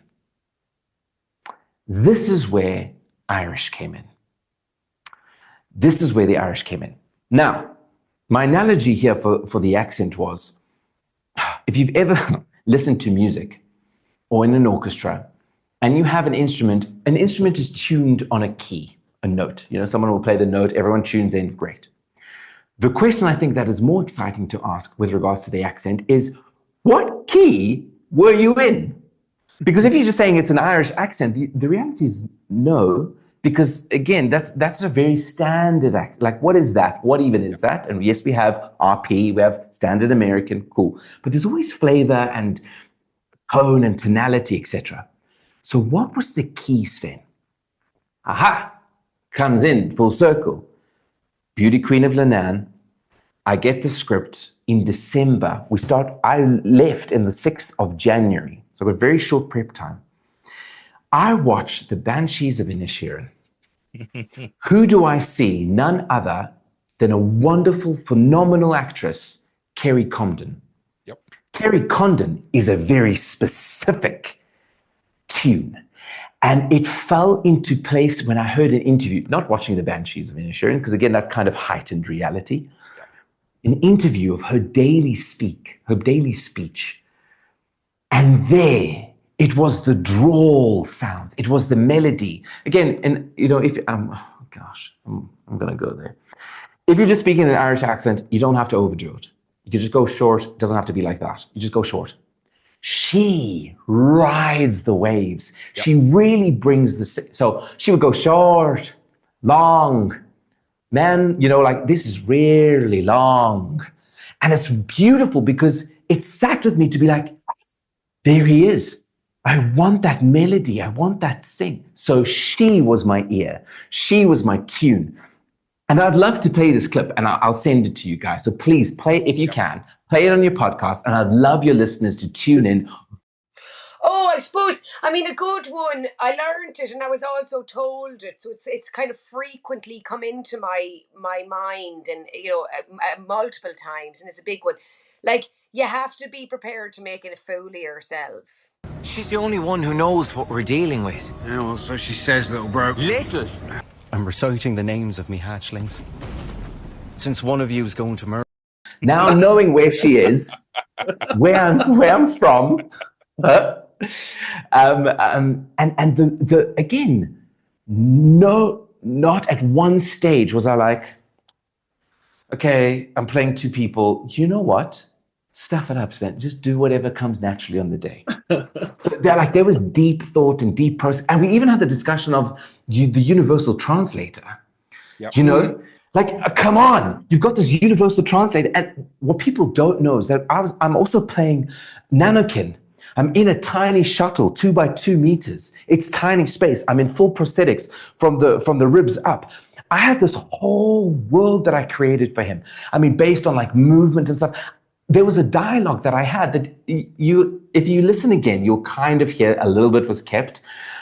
This is where Irish came in. This is where the Irish came in. Now, my analogy here for the accent was, if you've ever listened to music or in an orchestra and you have an instrument is tuned on a key, a note. Someone will play the note, everyone tunes in, great. The question I think that is more exciting to ask with regards to the accent is, what key were you in? Because if you're just saying it's an Irish accent, the reality is no, because again, that's a very standard accent. Like, what is that? What even is that? And yes, we have RP, we have standard American, cool. But there's always flavor and tone and tonality, etc. So what was the key, Sven? Aha, comes in full circle. Beauty Queen of Lenan. I get the script in December. I left in the 6th of January. So a very short prep time. I watched the Banshees of Inisherin. Who do I see? None other than a wonderful, phenomenal actress, Kerry Condon. Yep. Kerry Condon is a very specific tune. And it fell into place when I heard an interview, not watching the Banshees of Inisherin, because again, that's kind of heightened reality. An interview of her daily speech. And there, it was the drawl sounds. It was the melody. Again, and if I'm going to go there. If you're just speaking in an Irish accent, you don't have to overdo it. You can just go short. It doesn't have to be like that. You just go short. She rides the waves. Yep. She really brings so she would go short, long. Man, this is really long. And it's beautiful because it sat with me to be like, there he is. I want that melody. I want that sing. So she was my ear. She was my tune. And I'd love to play this clip and I'll send it to you guys. So please play it if you can. Play it on your podcast. And I'd love your listeners to tune in. Oh, I suppose, a good one. I learned it and I was also told it. So it's kind of frequently come into my mind and, multiple times. And it's a big one. Like, you have to be prepared to make it a fool of yourself. She's the only one who knows what we're dealing with. Yeah, well, so she says, little bro. Little? I'm reciting the names of me hatchlings. Since one of you is going to murder. Now knowing where she is, where I'm from, and again, no, not at one stage was I like, okay, I'm playing two people. You know what? Stuff it up, Sven. Just do whatever comes naturally on the day. There was deep thought and deep process. And we even had the discussion of the universal translator. Yep. You know, come on, you've got this universal translator. And what people don't know is that I'm also playing Nanokin. I'm in a tiny shuttle, 2 by 2 meters. It's tiny space. I'm in full prosthetics from the ribs up. I had this whole world that I created for him. I mean, based on like movement and stuff. There was a dialogue that I had that if you listen again, you'll kind of hear a little bit was kept,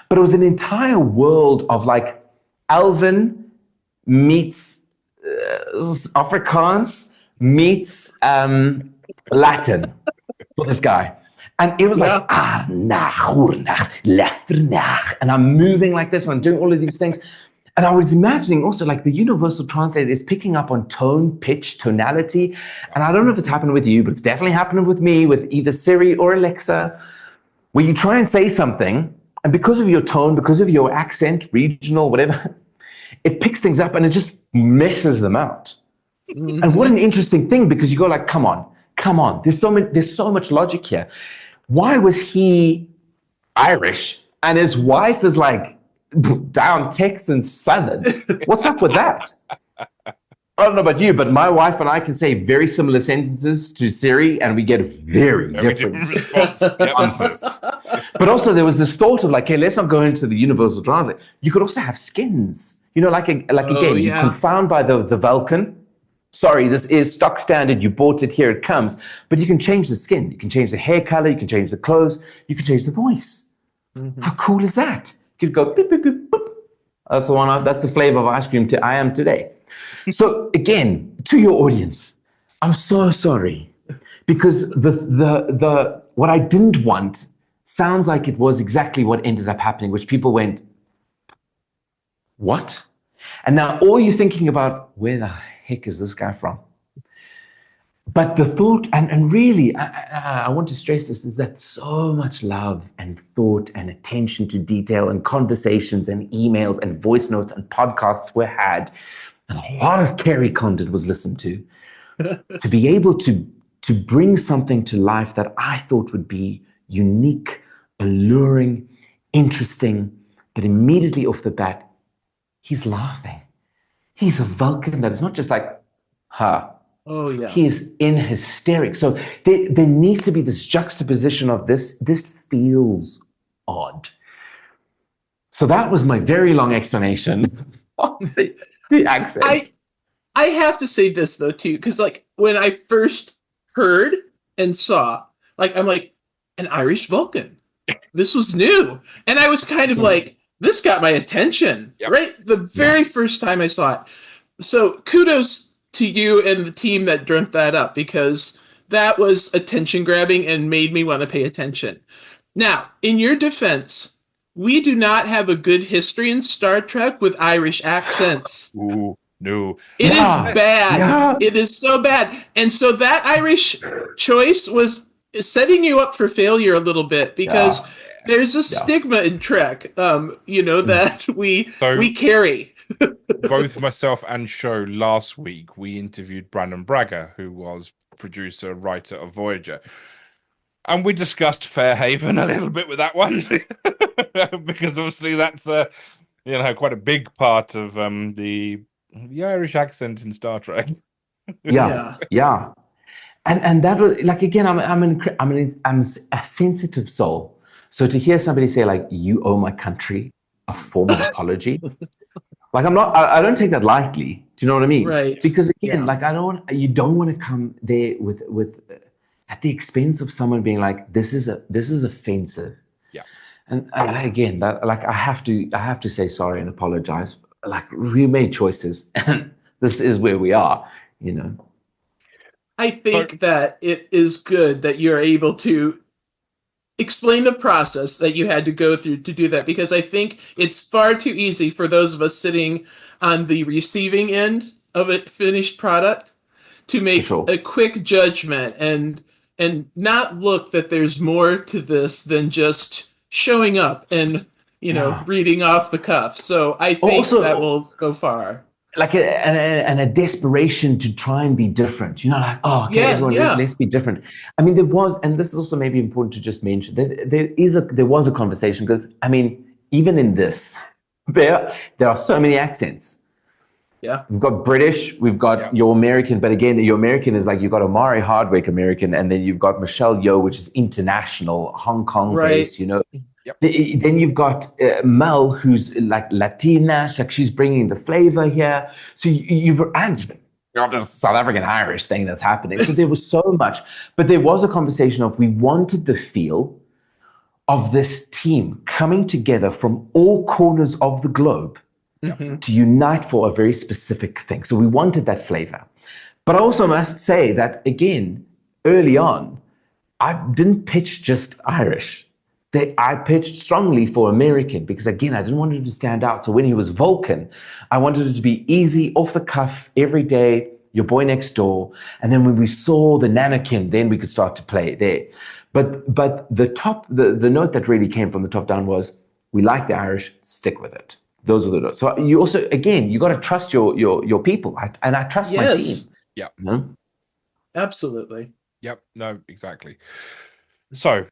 but it was an entire world of like Alvin meets Afrikaans meets Latin for this guy. And it was like, and I'm moving like this, and I'm doing all of these things. And I was imagining also like the universal translator is picking up on tone, pitch, tonality. And I don't know if it's happened with you, but it's definitely happened with me, with either Siri or Alexa, where you try and say something, and because of your tone, because of your accent, regional, whatever, it picks things up and it just messes them out. Mm-hmm. And what an interesting thing, because you go like, come on. There's so much logic here. Why was he Irish and his wife is like down Texan Southern? What's up with that? I don't know about you, but my wife and I can say very similar sentences to Siri and we get very different answers. But also there was this thought of like, hey, let's not go into the universal translate. You could also have skins. You know, again, you're confounded by the Vulcan. Sorry, this is stock standard. You bought it, here it comes. But you can change the skin. You can change the hair color. You can change the clothes. You can change the voice. Mm-hmm. How cool is that? You could go, beep, beep, beep, boop. That's the flavor of ice cream I am today. So again, to your audience, I'm so sorry. Because the what I didn't want sounds like it was exactly what ended up happening, which people went, what? And now all you're thinking about, where the heck is this guy from? But the thought, and really, I want to stress this, is that so much love and thought and attention to detail and conversations and emails and voice notes and podcasts were had, and a lot of Kerry content was listened to be able to bring something to life that I thought would be unique, alluring, interesting, but immediately off the bat, he's laughing. He's a Vulcan that is not just like, Oh, yeah. He is in hysterics. So there needs to be this juxtaposition of this feels odd. So that was my very long explanation of the accent. I have to say this, though, too, because, like, when I first heard and saw, like, I'm like, an Irish Vulcan. This was new. And I was kind of like, this got my attention, right? The very first time I saw it. So kudos to you and the team that dreamt that up, because that was attention grabbing and made me want to pay attention. Now, in your defense, we do not have a good history in Star Trek with Irish accents. Ooh, no. It is bad. Yeah. It is so bad. And so that Irish choice was setting you up for failure a little bit, because there's a stigma in Trek, that we carry. Both myself and Show last week, we interviewed Brandon Braga, who was producer, writer of Voyager. And we discussed Fairhaven a little bit with that one, because obviously that's quite a big part of the Irish accent in Star Trek. Yeah. And that was like, again, I'm a sensitive soul. So to hear somebody say like, "You owe my country a formal apology," like I don't take that lightly. Do you know what I mean? Right. Because again, like you don't want to come there with at the expense of someone being like, this is offensive. Yeah. And again, that like I have to say sorry and apologize. Like we made choices, and this is where we are. I think that it is good that you're able to explain the process that you had to go through to do that, because I think it's far too easy for those of us sitting on the receiving end of a finished product to make a quick judgment and not look that there's more to this than just showing up and reading off the cuff. So I think that will go far. like a desperation to try and be different, like, oh, okay, everyone, let's be different. I mean, there was, and this is also maybe important to just mention, there was a conversation, because I mean, even in this, there are so many accents. Yeah. We've got British, we've got your American, but again, your American is like, you've got Omari Hardwick American, and then you've got Michelle Yeoh, which is international, Hong Kong based, Yep. Then you've got Mel, who's like Latina, like she's bringing the flavor here. So you've got this South African Irish thing that's happening. So there was so much, but there was a conversation of, we wanted the feel of this team coming together from all corners of the globe to unite for a very specific thing. So we wanted that flavor. But I also must say that, again, early on, I didn't pitch just Irish. I pitched strongly for American, because, again, I didn't want it to stand out. So when he was Vulcan, I wanted it to be easy, off the cuff, every day, your boy next door. And then when we saw the Nanakin, then we could start to play there. But the note that really came from the top down was, we like the Irish, stick with it. Those are the notes. So you also, again, you got to trust your people. And I trust my team. Yeah. Absolutely. Yep. No, exactly. So,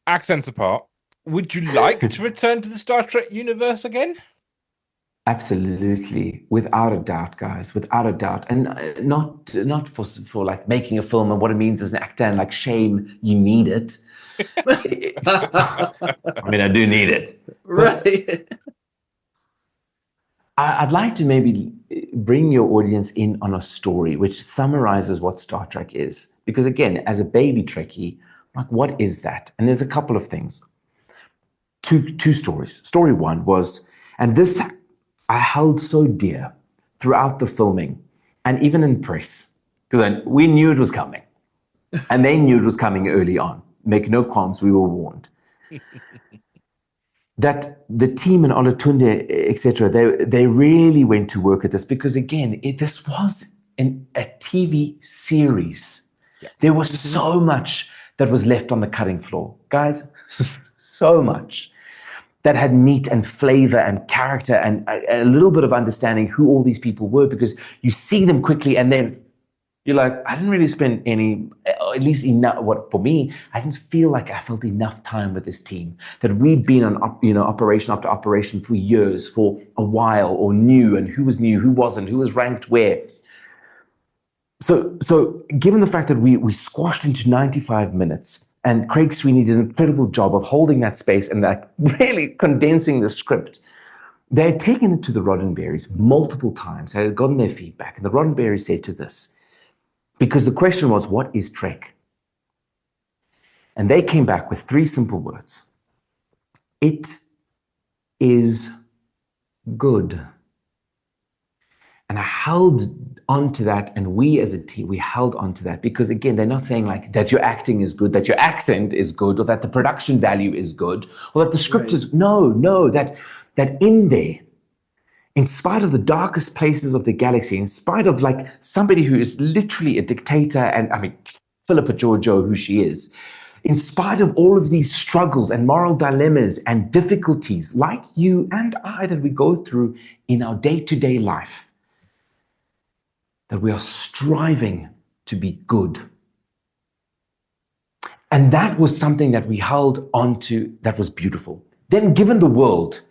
accents apart, would you like to return to the Star Trek universe again? Absolutely, without a doubt, guys, without a doubt. And not for like making a film and what it means as an actor and like shame you need it. I mean, I do need it. Right. I'd like to maybe bring your audience in on a story which summarizes what Star Trek is. Because again, as a baby Trekkie, like, what is that? And there's a couple of things. Two stories. Story one was, and this I held so dear throughout the filming and even in press, because we knew it was coming. And they knew it was coming early on. Make no qualms, we were warned. That the team in Olatunde, etc., they really went to work at this, because again, this was a TV series. Yeah. There was so much that was left on the cutting floor. Guys, so much that had meat and flavor and character and a little bit of understanding who all these people were, because you see them quickly and then you're like, I didn't really spend any, at least enough, for me, I didn't feel like I felt enough time with this team, that we'd been on, operation after operation for years, for a while, or knew, and who was new, who wasn't, who was ranked where. So given the fact that we squashed into 95 minutes, and Craig Sweeney did an incredible job of holding that space and like really condensing the script, they had taken it to the Roddenberrys multiple times. They had gotten their feedback, and the Roddenberrys said to this, because the question was, what is Trek? And they came back with 3 simple words. It is good. And I held on to that, and we as a team, we held on to that, because again, they're not saying like that your acting is good, that your accent is good, or that the production value is good, or that the script is, no, that in there, in spite of the darkest places of the galaxy, in spite of like somebody who is literally a dictator, and I mean, Philippa Georgiou, who she is, in spite of all of these struggles and moral dilemmas and difficulties like you and I that we go through in our day-to-day life, that we are striving to be good. And that was something that we held on to that was beautiful. Then given the world,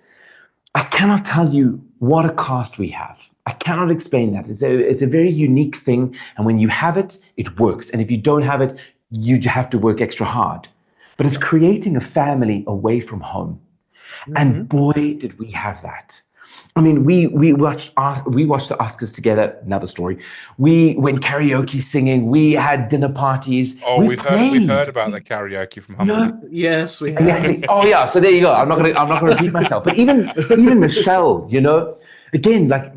I cannot tell you what a cast we have. I cannot explain that. It's a very unique thing. And when you have it, it works. And if you don't have it, you have to work extra hard. But it's creating a family away from home. Mm-hmm. And boy, did we have that. I mean, we watched the Oscars together. Another story. We went karaoke singing. We had dinner parties. Oh, we've heard about the karaoke from Humboldt. Yes, we have. Oh yeah. So there you go. I'm not gonna repeat myself. But even Michelle, again, like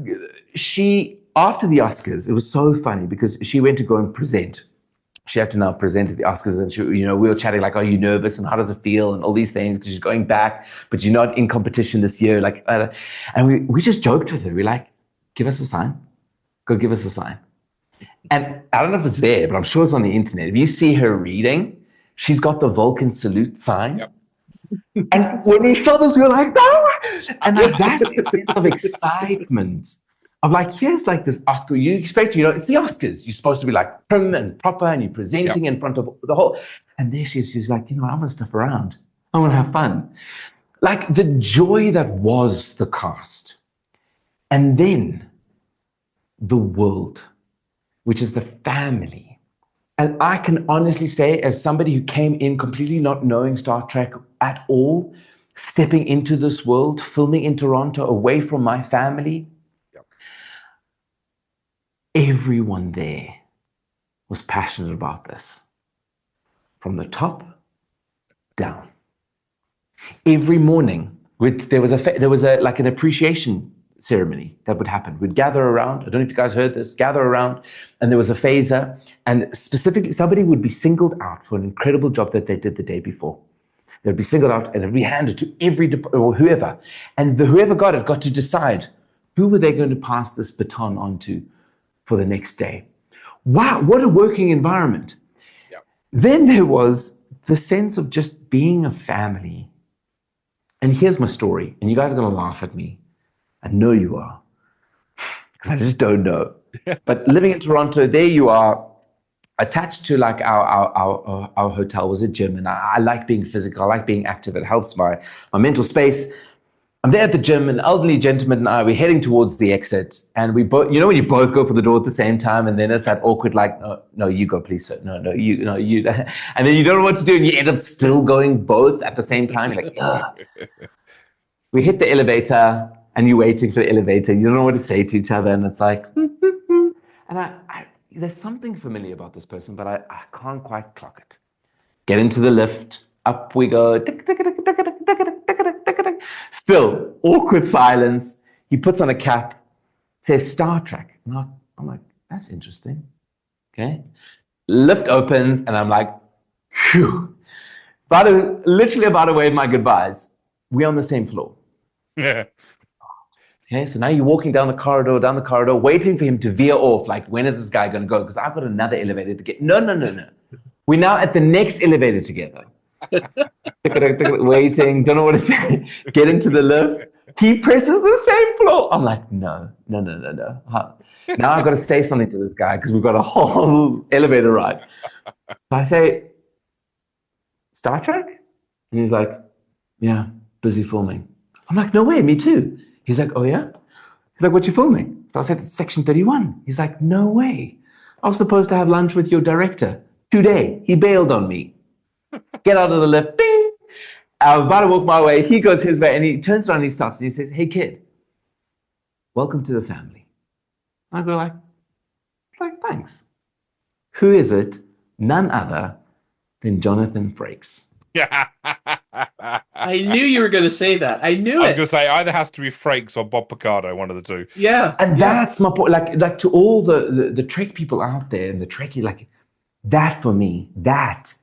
she, after the Oscars, it was so funny because she went to go and present. She had to now present at the Oscars, and she, we were chatting like, "Are you nervous? And how does it feel?" And all these things, because she's going back, but you're not in competition this year. Like, and we just joked with her. We're like, "Give us a sign. Go give us a sign." And I don't know if it's there, but I'm sure it's on the internet. If you see her reading, she's got the Vulcan salute sign. Yep. And when we saw this, we were like, "No!" And like that sense of excitement I'm like, here's like this Oscar. You expect, it's the Oscars. You're supposed to be like prim and proper, and you're presenting in front of the whole. And there she's like, I want to stuff around. I want to have fun. Like the joy that was the cast. And then the world, which is the family. And I can honestly say, as somebody who came in completely not knowing Star Trek at all, stepping into this world, filming in Toronto, away from my family, everyone there was passionate about this, from the top down. Every morning, there was like an appreciation ceremony that would happen. We'd gather around. I don't know if you guys heard this. Gather around, and there was a phaser, and specifically somebody would be singled out for an incredible job that they did the day before. They'd be singled out, and it'd be handed to every or whoever, and whoever got it got to decide who were they going to pass this baton on to for the next day. Wow, what a working environment. Yep. Then there was the sense of just being a family. And here's my story, and you guys are going to laugh at me. I know you are, because I just don't know. But living in Toronto, there you are, attached to like our hotel was a gym, and I like being physical, I like being active. It helps my mental space. I'm there at the gym, an elderly gentleman and I, we're heading towards the exit, and we both, when you both go for the door at the same time, and then it's that awkward, like, no, you go, please, sir. No, you. And then you don't know what to do, and you end up still going both at the same time. You're like, ugh. We hit the elevator, and you're waiting for the elevator. You don't know what to say to each other, and it's like, and I there's something familiar about this person, but I can't quite clock it. Get into the lift, up we go. Still, awkward silence. He puts on a cap, says Star Trek. And I'm like, that's interesting. Okay. Lift opens, and I'm like, phew. Literally about to wave my goodbyes. We're on the same floor. Yeah. Okay, so now you're walking down the corridor, waiting for him to veer off. Like, when is this guy going to go? Because I've got another elevator to get. No. We're now at the next elevator together. Waiting, don't know what to say. Get into the lift. He presses the same floor. I'm like, no. Now I've got to say something to this guy because we've got a whole elevator ride. So I say, Star Trek? And he's like, yeah, busy filming. I'm like, no way, me too. He's like, oh yeah? He's like, what you filming? So I said, it's Section 31. He's like, no way. I was supposed to have lunch with your director today. He bailed on me. Get out of the lift. Bing! I'm about to walk my way. He goes his way, and he turns around and he stops, and he says, hey, kid, welcome to the family. I go like, thanks. Who is it? None other than Jonathan Frakes. Yeah. I knew you were going to say that. I knew I was it. going to say either has to be Frakes or Bob Picardo, one of the two. Yeah. And that's my point. Like to all the Trek people out there, and the Trekkie, like that for me, that's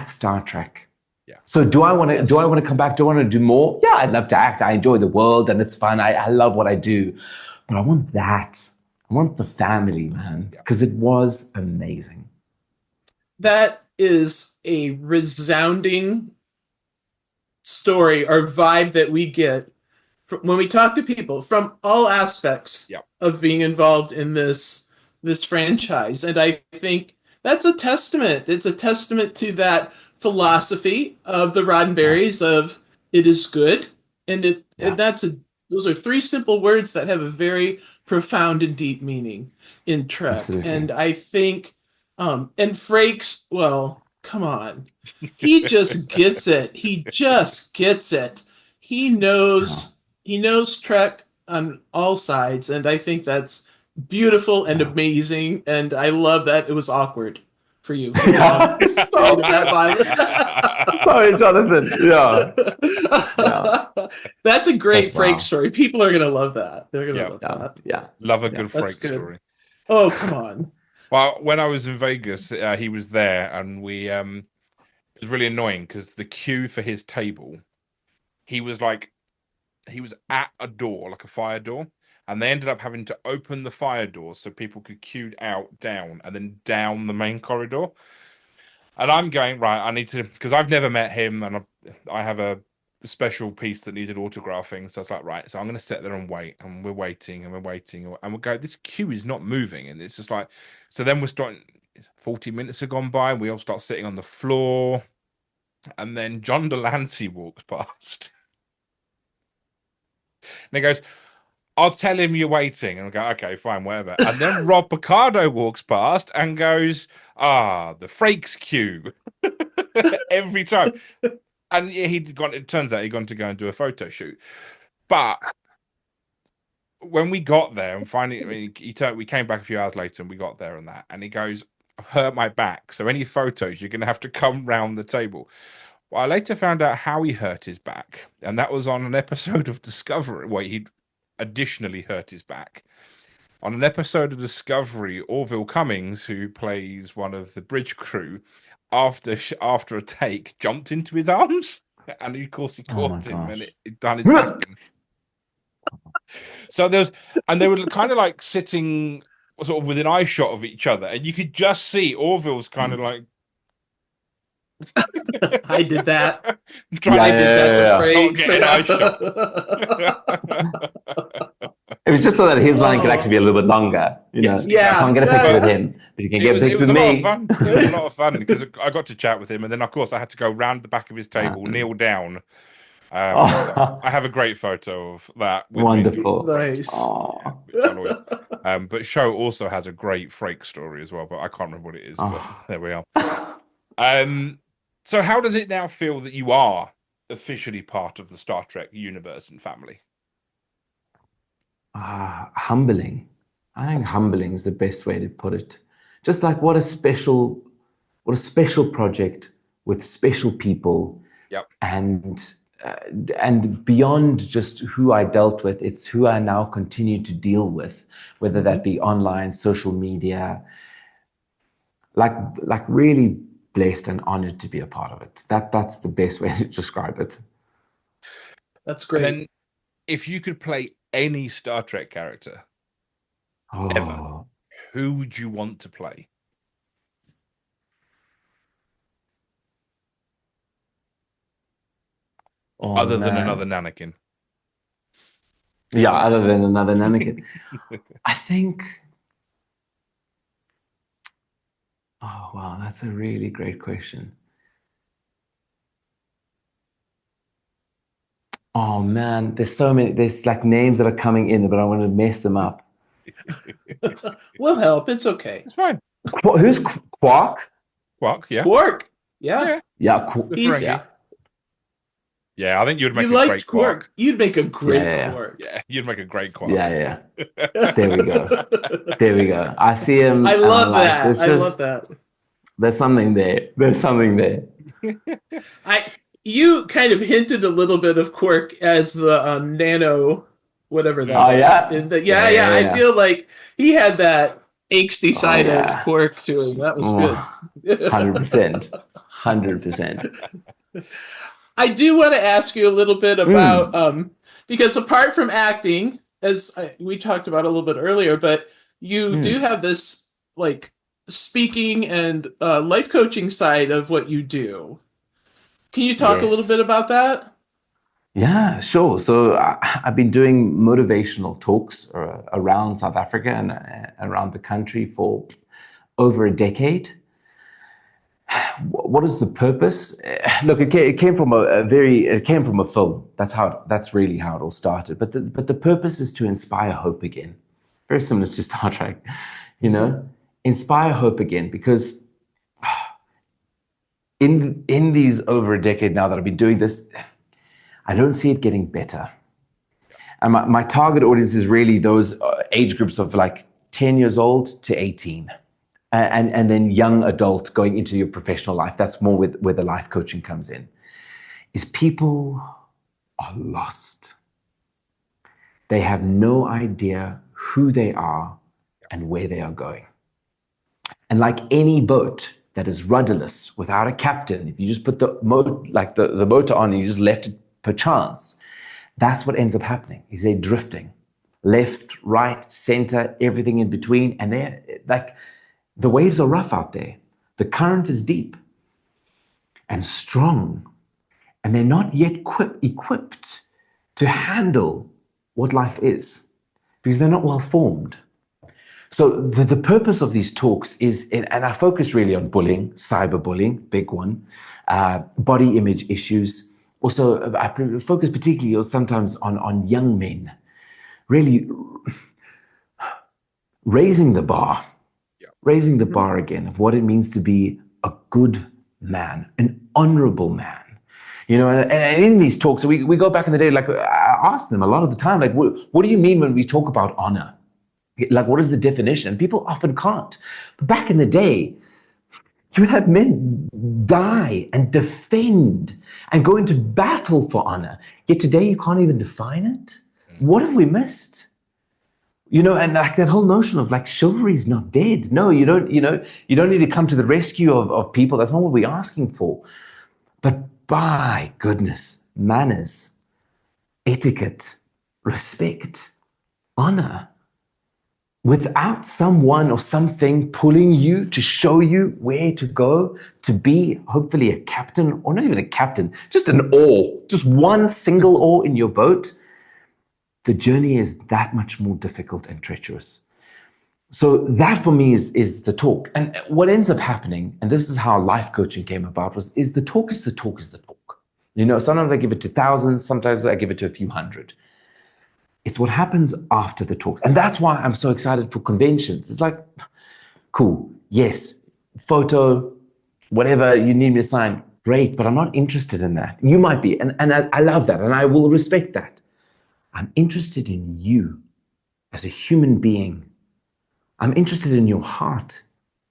Star Trek. Yeah. So do I want to come back? Do I want to do more? Yeah, I'd love to act. I enjoy the world, and it's fun. I love what I do. But I want that. I want the family, man, because it was amazing. That is a resounding story or vibe that we get when we talk to people from all aspects of being involved in this franchise. And I think that's a testament. It's a testament to that philosophy of the Roddenberrys of it is good. And those are three simple words that have a very profound and deep meaning in Trek. Absolutely. And I think and Frakes, well, come on. He just gets it. He just gets it. He knows Trek on all sides, and I think that's beautiful and amazing, and I love that it was awkward for you. Sorry, Jonathan. Yeah. That's a great Frakes story. People are going to love that. They're going to love that. Yeah. Love a good Frakes story. Oh, come on. Well, when I was in Vegas, he was there, and it was really annoying because the queue for his table, he was at a door, like a fire door, and they ended up having to open the fire door so people could queue down, and then down the main corridor. And I'm going, right, I need to, because I've never met him, and I have a special piece that needed autographing. So I was like, right, so I'm going to sit there and wait, and we're waiting and we're waiting, and we'll go, this queue is not moving. And it's just like, so then we're starting, 40 minutes have gone by, we all start sitting on the floor, and then John Delancey walks past. And he goes, I'll tell him you're waiting. And I go, okay, fine, whatever. And then Rob Picardo walks past and goes, the Frakes queue. Every time. And yeah, it turns out he'd gone to go and do a photo shoot. But when we got there and finally, we came back a few hours later and we got there and that. And he goes, I've hurt my back. So any photos, you're going to have to come round the table. Well, I later found out how he hurt his back. And that was on an episode of Discovery. Well, he'd additionally hurt his back. On an episode of Discovery, Orville Cummings, who plays one of the bridge crew, after a take, jumped into his arms. And of course he caught him and it done his back in. So they were kind of like sitting sort of within eye shot of each other. And you could just see Orville's kind of like, I did that. Trying Yeah, not get an eye shot. It was just so that his line could actually be a little bit longer. You know, Yeah. I can't get a picture with him, but you can get pictures with me. It was a lot of fun because I got to chat with him, and then of course I had to go round the back of his table, kneel down. So I have a great photo of that. With Wonderful. Nice. But Show also has a great Frake story as well, but I can't remember what it is. But there we are. So how does it now feel that you are officially part of the Star Trek universe and family? Humbling. I think humbling is the best way to put it. Just like what a special project with special people. Yep. And beyond just who I dealt with, it's who I now continue to deal with, whether that be online, social media. Like really blessed and honored to be a part of it. That's the best way to describe it. That's great. And then, if you could play any Star Trek character ever, who would you want to play? Other than another Nanakin. Yeah, other than another Nanakin. I think. Oh, wow, that's a really great question. Oh, man, there's so many. There's like names that are coming in, but I want to mess them up. We'll help. It's okay. It's fine. Who's Quark? Quark, yeah. Quark. Yeah. Yeah. Yeah, I think you'd make You a liked great Quark. You'd make a great Quark. Yeah, you'd make a great Quark. Yeah. There we go. There we go. I see him. I love that. I love that. There's something there. You kind of hinted a little bit of Quark as the nano, whatever that was. Yeah. I feel like he had that angsty side of Quark to him. That was good. 100%. 100%. I do want to ask you a little bit about because apart from acting, as we talked about a little bit earlier, but you do have this like speaking and life coaching side of what you do. Can you talk a little bit about that? Yeah, sure. So I've been doing motivational talks around South Africa and around the country for over a decade. What is the purpose? Look, it came from a film. That's really how it all started. But the purpose is to inspire hope again. Very similar to Star Trek, inspire hope again, because in these over a decade now that I've been doing this, I don't see it getting better. And my target audience is really those age groups of like 10 years old to 18. And then young adult going into your professional life. That's more where the life coaching comes in. Is people are lost. They have no idea who they are and where they are going. And like any boat that is rudderless without a captain, if you just put the motor on and you just left it per chance, that's what ends up happening. Is they're drifting left, right, center, everything in between, and they're like. The waves are rough out there. The current is deep and strong. and they're not yet equipped to handle what life is because they're not well formed. So the purpose of these talks is, and I focus really on bullying, cyberbullying, big one, body image issues. Also, I focus particularly sometimes on young men, really raising the bar again of what it means to be a good man, an honorable man. And in these talks, we go back in the day, like I ask them a lot of the time, like, what do you mean when we talk about honor? Like, what is the definition? And people often can't. But back in the day, you would have men die and defend and go into battle for honor. Yet today, you can't even define it. What have we missed? And like that whole notion of like chivalry is not dead. No, you don't need to come to the rescue of people. That's not what we're asking for. But by goodness, manners, etiquette, respect, honor. Without someone or something pulling you to show you where to go, to be hopefully a captain, or not even a captain, just an oar, just one single oar in your boat, the journey is that much more difficult and treacherous. So that for me is the talk. And what ends up happening, and this is how life coaching came about, is the talk is the talk is the talk. Sometimes I give it to thousands, sometimes I give it to a few hundred. It's what happens after the talks. And that's why I'm so excited for conventions. It's like, cool, yes, photo, whatever you need me to sign, great, but I'm not interested in that. You might be, and I love that, and I will respect that. I'm interested in you as a human being. I'm interested in your heart.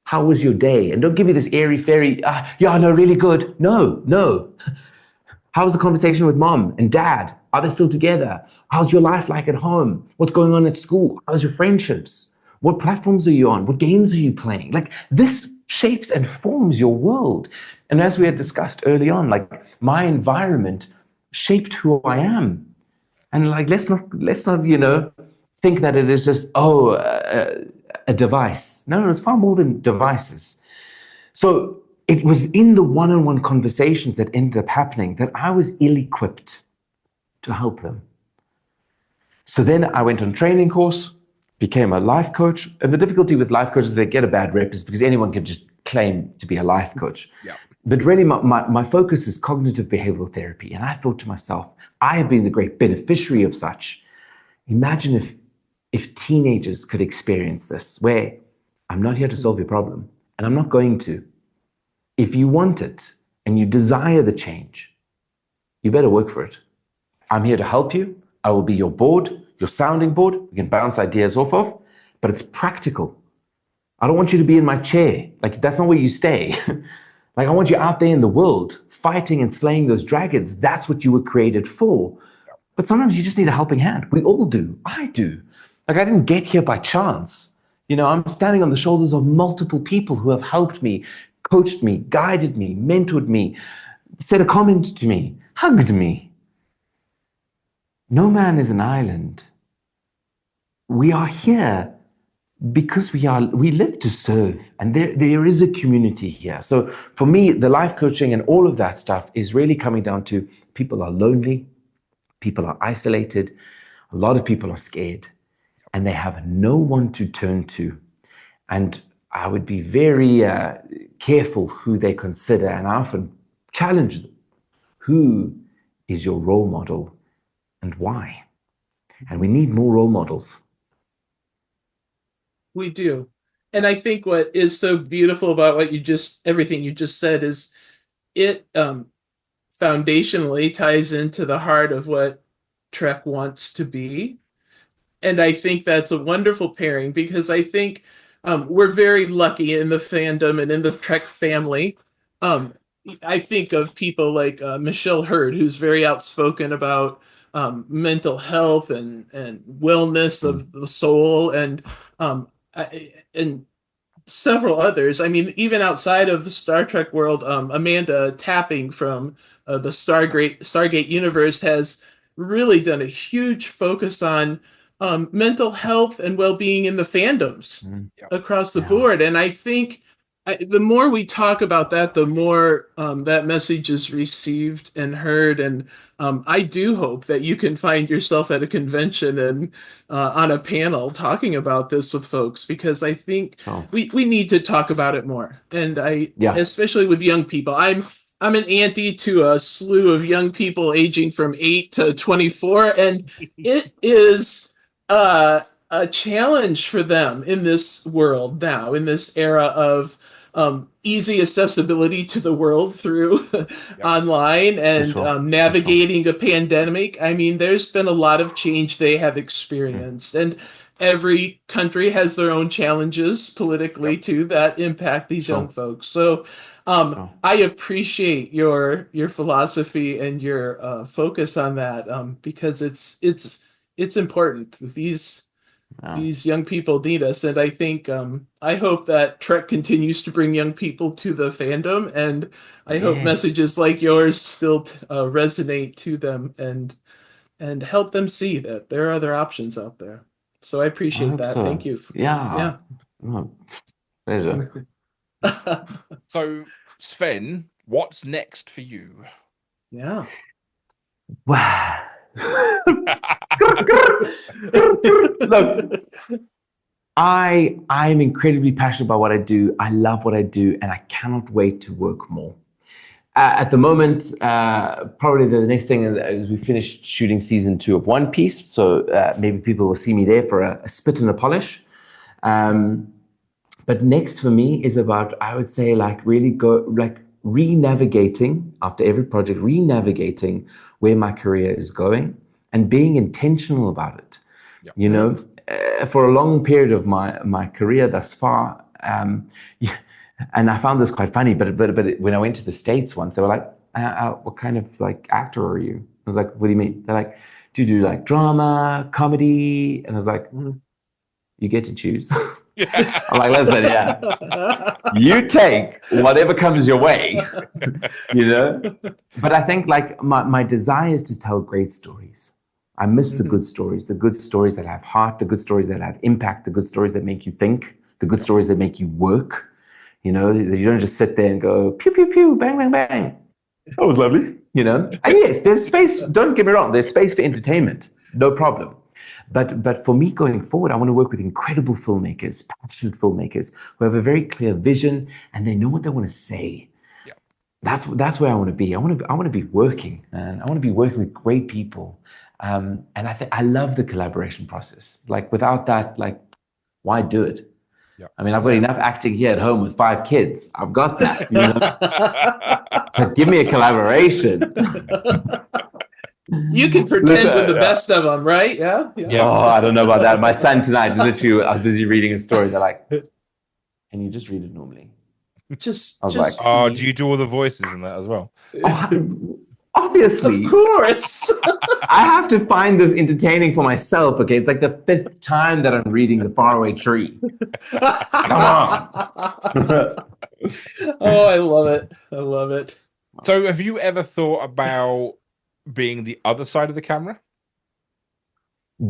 How was your day? And don't give me this airy-fairy, really good. No. How was the conversation with mom and dad? Are they still together? How's your life like at home? What's going on at school? How's your friendships? What platforms are you on? What games are you playing? Like, this shapes and forms your world. And as we had discussed early on, like, my environment shaped who I am. And like, let's not think that it is just, a device. No, it's far more than devices. So it was in the one-on-one conversations that ended up happening that I was ill-equipped to help them. So then I went on training course, became a life coach. And the difficulty with life coaches, they get a bad rep, is because anyone can just claim to be a life coach. Yeah. But really my focus is cognitive behavioral therapy. And I thought to myself, I have been the great beneficiary of such. Imagine if teenagers could experience this, where I'm not here to solve your problem, and I'm not going to. If you want it and you desire the change, you better work for it. I'm here to help you. I will be your board, your sounding board. We can bounce ideas off of, but it's practical. I don't want you to be in my chair. Like, that's not where you stay. Like, I want you out there in the world, fighting and slaying those dragons. That's what you were created for. But sometimes you just need a helping hand. We all do. I do. Like, I didn't get here by chance. I'm standing on the shoulders of multiple people who have helped me, coached me, guided me, mentored me, said a comment to me, hugged me. No man is an island. We are here because we live to serve, and there is a community here. So for me, the life coaching and all of that stuff is really coming down to people are lonely, people are isolated, a lot of people are scared, and they have no one to turn to. And I would be very careful who they consider, and I often challenge them. Who is your role model and why? And we need more role models. We do. And I think what is so beautiful about everything you just said is it foundationally ties into the heart of what Trek wants to be. And I think that's a wonderful pairing, because I think we're very lucky in the fandom and in the Trek family. I think of people like Michelle Hurd, who's very outspoken about mental health and wellness of the soul, and several others. I mean, even outside of the Star Trek world, Amanda Tapping from the Stargate universe has really done a huge focus on mental health and well-being in the fandoms across the board. And I think the more we talk about that, the more that message is received and heard. And I do hope that you can find yourself at a convention and on a panel talking about this with folks, because I think we need to talk about it more. And especially with young people, I'm an auntie to a slew of young people aging from 8 to 24, and it is a challenge for them in this world now, in this era of easy accessibility to the world through online and navigating a pandemic. I mean, there's been a lot of change they have experienced, and every country has their own challenges politically too that impact these young folks. So I appreciate your philosophy and your focus on that, because it's important. These young people need us, and I think I hope that Trek continues to bring young people to the fandom, and I hope messages like yours still resonate to them and help them see that there are other options out there. So I appreciate that. Thank you. Yeah. Oh, pleasure. So, Sven, what's next for you? Yeah. Wow. Look, I'm incredibly passionate about what I do. I love what I do, and I cannot wait to work more. At the moment, probably the next thing is we finished shooting season 2 of One Piece, so maybe people will see me there for a spit and a polish. But next for me is about, I would say, re-navigating after every project, re-navigating where my career is going and being intentional about it. Yep. You know, for a long period of my career thus far, and I found this quite funny, but when I went to the States once, they were like, what kind of like actor are you? I was like, what do you mean? They're like, do you do like drama, comedy? And I was like, you get to choose. I'm like, listen, you take whatever comes your way, you know? But I think like my desire is to tell great stories. I miss the good stories that have heart, the good stories that have impact, the good stories that make you think, the good stories that make you work. You know, you don't just sit there and go, pew, pew, pew, bang, bang, bang. That was lovely, you know? And yes, there's space, don't get me wrong, there's space for entertainment, no problem. But for me going forward, I want to work with incredible filmmakers, passionate filmmakers who have a very clear vision and they know what they want to say. Yeah. That's where I want to be. I want to be working, and I want to be working with great people. And I love the collaboration process. Like without that, like why do it? Yeah. I mean, I've got enough acting here at home with 5 kids. I've got that. You know? But give me a collaboration. You can pretend with the best of them, right? Yeah. Oh, I don't know about that. My son tonight, literally, I was busy reading a story. They're like, can you just read it normally? Just like, oh, do you do all the voices in that as well? Obviously. Of course. I have to find this entertaining for myself. Okay, it's like the 5th time that I'm reading The Faraway Tree. Come on. Oh, I love it. I love it. So have you ever thought about being the other side of the camera?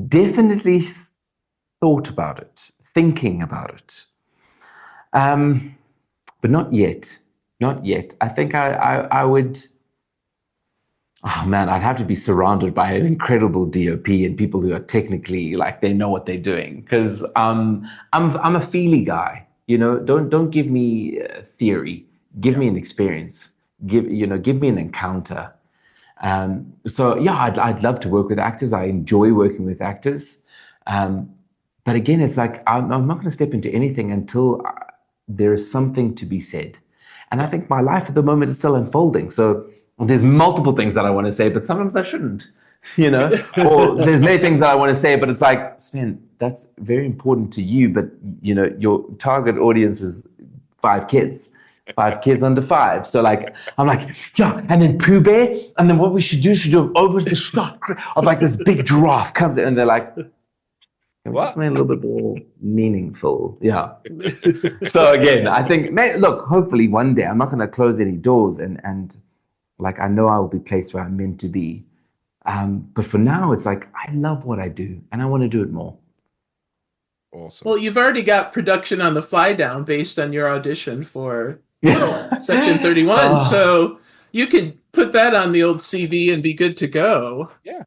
Definitely thought about it, thinking about it. But not yet. Not yet. I think I would... Oh man, I'd have to be surrounded by an incredible DOP and people who are technically like they know what they're doing. Because I'm a feely guy, you know. Don't give me theory. Give me an experience. Give me an encounter. So yeah, I'd love to work with actors. I enjoy working with actors. But again, it's like I'm not going to step into anything until there is something to be said. And I think my life at the moment is still unfolding. So there's multiple things that I want to say, but sometimes I shouldn't, you know, or there's many things that I want to say, but it's like, Sven, that's very important to you. But, you know, your target audience is 5 kids under 5. So like, I'm like, yeah. And then Pooh Bear. And then what we should do over the shot of like this big giraffe comes in and they're like, what? Something a little bit more meaningful. Yeah. So again, I think, look, hopefully one day I'm not going to close any doors and like, I know I will be placed where I'm meant to be. But for now, it's like, I love what I do and I want to do it more. Awesome. Well, you've already got production on the fly down based on your audition for Yeah. Section 31, Oh. so you could put that on the old CV and be good to go. Yeah.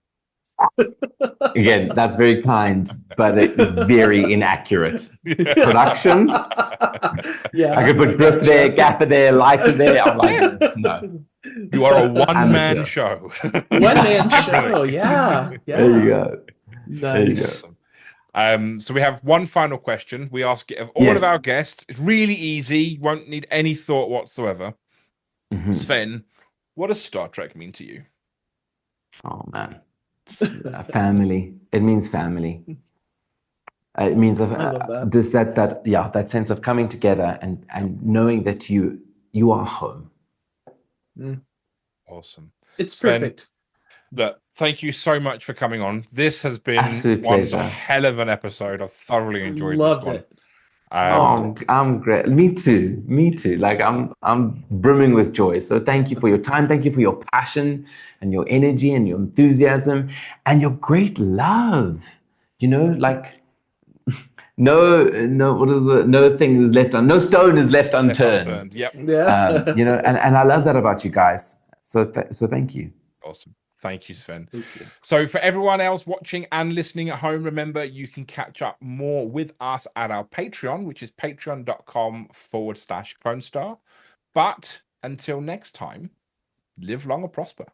Again, that's very kind, but very inaccurate. Production. Yeah, I could put grip there, gaffer there, lighter there. I'm like, no. You are a one-man Amateur. show. One-man show. Yeah. There you go. Nice. So we have one final question. We ask it of all of our guests. It's really easy. Won't need any thought whatsoever. Mhm. Sven, what does Star Trek mean to you? Oh man, family. It means family. It means love that. just that sense of coming together and knowing that you are home. Awesome. It's Sven, perfect. Look, thank you so much for coming on. This has been Absolute one pleasure. hell of an episode. I've thoroughly enjoyed Loved this one. it. I'm great. Me too. Like I'm brimming with joy. So thank you for your time. Thank you for your passion and your energy and your enthusiasm and your great love. You know, like no thing is left no stone is left unturned. Yep. Yeah. You know, and I love that about you guys. So thank you. Awesome. Thank you, Sven. Thank you. So for everyone else watching and listening at home, remember you can catch up more with us at our Patreon, which is patreon.com/Clonestar. But until next time, live long and prosper.